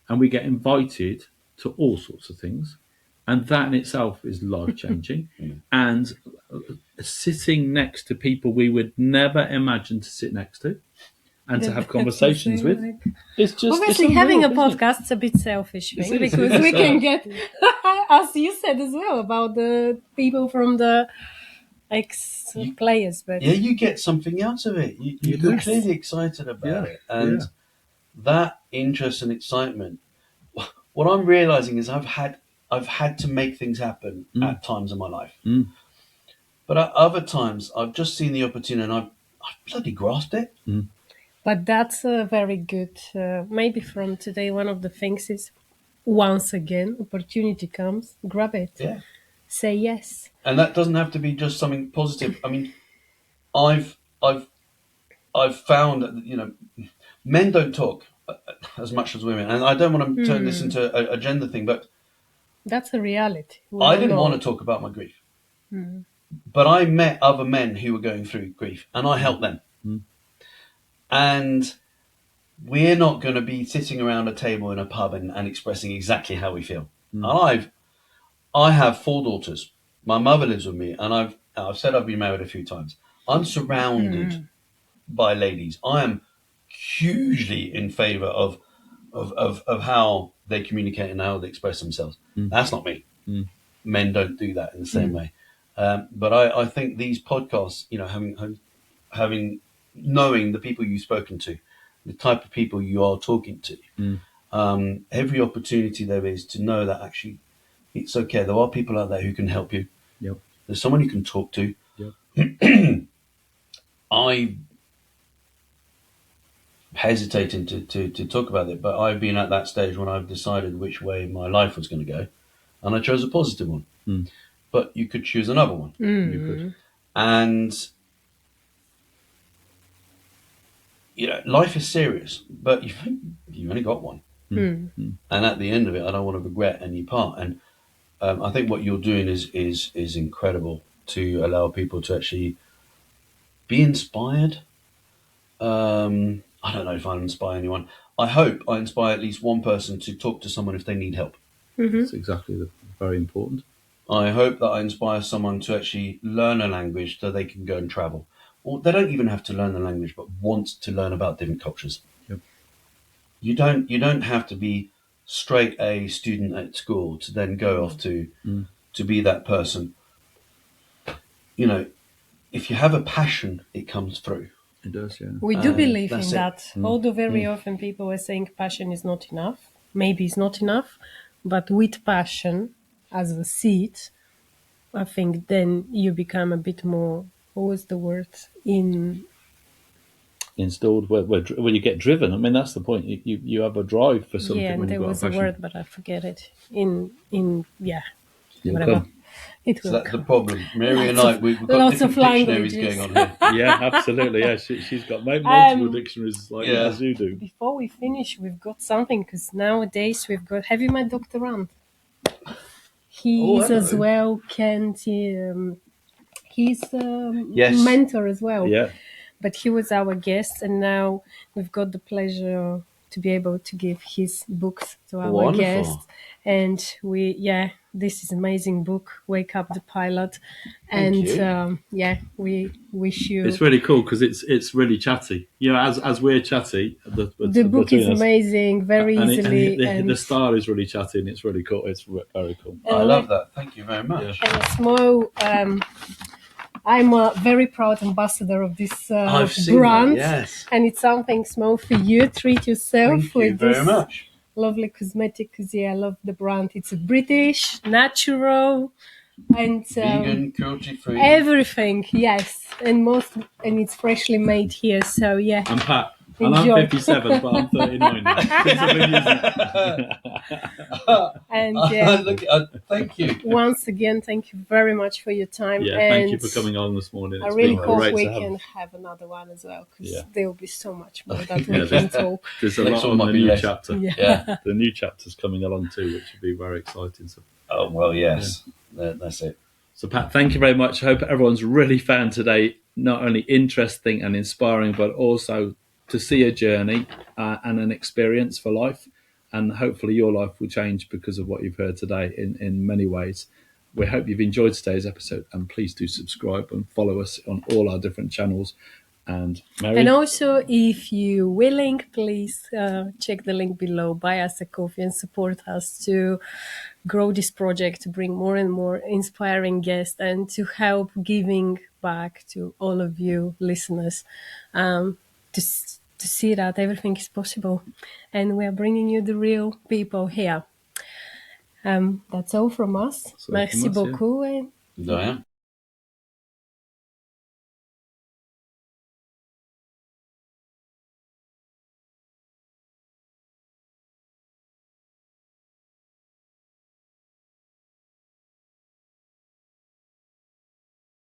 Speaker 2: And we get invited to all sorts of things. And that in itself is life changing. And sitting next to people we would never imagine to sit next to and to have conversations with. It's just
Speaker 1: Obviously,
Speaker 2: it's
Speaker 1: having a
Speaker 2: unreal, isn't it?
Speaker 1: podcast is a bit selfish thing
Speaker 2: It is.
Speaker 1: because we can get, as you said as well, about the people from the ex-players. But
Speaker 3: yeah, you get something out of it. You're clearly excited about it, and that interest and excitement. What I'm realizing is I've had to make things happen at times in my life, but at other times I've just seen the opportunity and I've bloody grasped it.
Speaker 1: But that's a very good, maybe from today, one of the things is, once again, opportunity comes, grab it.
Speaker 3: Yeah.
Speaker 1: Say yes.
Speaker 3: And that doesn't have to be just something positive. I mean, I've found that, you know, men don't talk as much as women. And I don't want to turn this into a gender thing, but
Speaker 1: that's a reality.
Speaker 3: I didn't want to talk about my grief. But I met other men who were going through grief and I helped them. And we're not going to be sitting around a table in a pub and expressing exactly how we feel. I have 4 daughters. My mother lives with me, and I've said I've been married a few times. I'm surrounded by ladies. I am hugely in favour of how they communicate and how they express themselves. That's not me. Men don't do that in the same way. But I think these podcasts, you know, knowing the people you've spoken to, the type of people you are talking to, every opportunity there is to know that actually it's okay. There are people out there who can help you.
Speaker 2: Yep.
Speaker 3: There's someone you can talk to.
Speaker 2: Yep.
Speaker 3: I hesitating to talk about it, but I've been at that stage when I've decided which way my life was going to go, and I chose a positive one. But you could choose another one. You could. And life is serious, but you've only got one. And at the end of it, I don't want to regret any part. And I think what you're doing is incredible to allow people to actually be inspired. I don't know if I inspire anyone. I hope I inspire at least one person to talk to someone if they need help.
Speaker 2: That's very important.
Speaker 3: I hope that I inspire someone to actually learn a language so they can go and travel. Or they don't even have to learn the language, but want to learn about different cultures.
Speaker 2: Yep.
Speaker 3: You don't have to be straight A student at school to then go off to be that person. If you have a passion, it comes through.
Speaker 2: It does, yeah.
Speaker 1: We do believe in
Speaker 3: that's it.
Speaker 1: that, although very often people are saying passion is not enough. Maybe it's not enough, but with passion as a seed, I think then you become a bit more, what was the word,
Speaker 2: Installed where you get driven. I mean, that's the point. You have a drive for something.
Speaker 1: yeah, and
Speaker 2: when
Speaker 1: there
Speaker 2: you've got
Speaker 1: was
Speaker 2: a
Speaker 1: a
Speaker 2: passion.
Speaker 1: word, but I forget it. Yeah,
Speaker 2: You'll
Speaker 1: whatever.
Speaker 2: come.
Speaker 1: It
Speaker 3: So
Speaker 1: will
Speaker 3: that's the
Speaker 1: come.
Speaker 3: problem. Mary and I, we've got
Speaker 1: lots
Speaker 3: different
Speaker 1: of
Speaker 3: dictionaries
Speaker 1: languages.
Speaker 3: going on here.
Speaker 2: Yeah, absolutely. Yeah, she's got multiple dictionaries like
Speaker 3: Yeah.
Speaker 2: as you do.
Speaker 1: Before we finish, we've got something, because nowadays we've got... Have you met Dr. Rand? He's
Speaker 3: hello.
Speaker 1: as well, Kent. He's
Speaker 3: Yes.
Speaker 1: mentor as well.
Speaker 2: Yeah,
Speaker 1: But he was our guest, and now we've got the pleasure to be able to give his books to our
Speaker 3: Wonderful.
Speaker 1: guest. And this is amazing book, Wake Up the Pilot. And
Speaker 3: you.
Speaker 1: We wish you...
Speaker 2: it's really cool because it's really chatty. As we're chatty,
Speaker 1: The book is
Speaker 2: between us,
Speaker 1: amazing, very
Speaker 2: and
Speaker 1: easily.
Speaker 2: the style is really chatty, and it's really cool. It's very cool.
Speaker 3: I love that. Thank you very much.
Speaker 2: Yeah.
Speaker 1: And a small... I'm a very proud ambassador of this
Speaker 3: I've seen
Speaker 1: brand.
Speaker 3: that, yes.
Speaker 1: And it's something small for you. Treat yourself
Speaker 3: Thank you
Speaker 1: with
Speaker 3: very
Speaker 1: this
Speaker 3: much.
Speaker 1: lovely cosmetic, because I love the brand. It's a British, natural, and
Speaker 3: Vegan, cruelty-free.
Speaker 1: everything. Yes, and it's freshly made here. So yeah,
Speaker 2: I'm Pat, and I'm
Speaker 1: Enjoy.
Speaker 2: 57, but I'm 39 now. Since I've been using it.
Speaker 1: and
Speaker 3: Look, thank you.
Speaker 1: once again, thank you very much for your time.
Speaker 2: Yeah,
Speaker 1: and
Speaker 2: thank you for coming on this morning.
Speaker 1: I
Speaker 2: It's
Speaker 1: really
Speaker 2: been
Speaker 1: hope
Speaker 2: great
Speaker 1: we
Speaker 2: to have.
Speaker 1: can have another one as well, because
Speaker 2: Yeah.
Speaker 1: there will be so much more that
Speaker 2: Yeah,
Speaker 1: we can talk.
Speaker 2: There's a
Speaker 3: Next
Speaker 2: lot
Speaker 3: one
Speaker 2: on
Speaker 3: might
Speaker 2: the
Speaker 3: be
Speaker 2: new
Speaker 3: less.
Speaker 2: chapter.
Speaker 1: Yeah.
Speaker 3: Yeah.
Speaker 2: The new chapter's coming along too, which will be very exciting. So,
Speaker 3: Oh, well, yes. That's it.
Speaker 2: so Pat, thank you very much. I hope everyone's really found today not only interesting and inspiring, but also to see a journey and an experience for life. And hopefully your life will change because of what you've heard today in many ways. We hope you've enjoyed today's episode, and please do subscribe and follow us on all our different channels. And Mary?
Speaker 1: And also, if you're willing, please check the link below, buy us a coffee and support us to grow this project, to bring more and more inspiring guests, and to help giving back to all of you listeners, to see that everything is possible. And we are bringing you the real people here. That's all from us.
Speaker 2: That's all from
Speaker 1: Merci
Speaker 2: us, yeah.
Speaker 1: beaucoup. And
Speaker 3: There I am.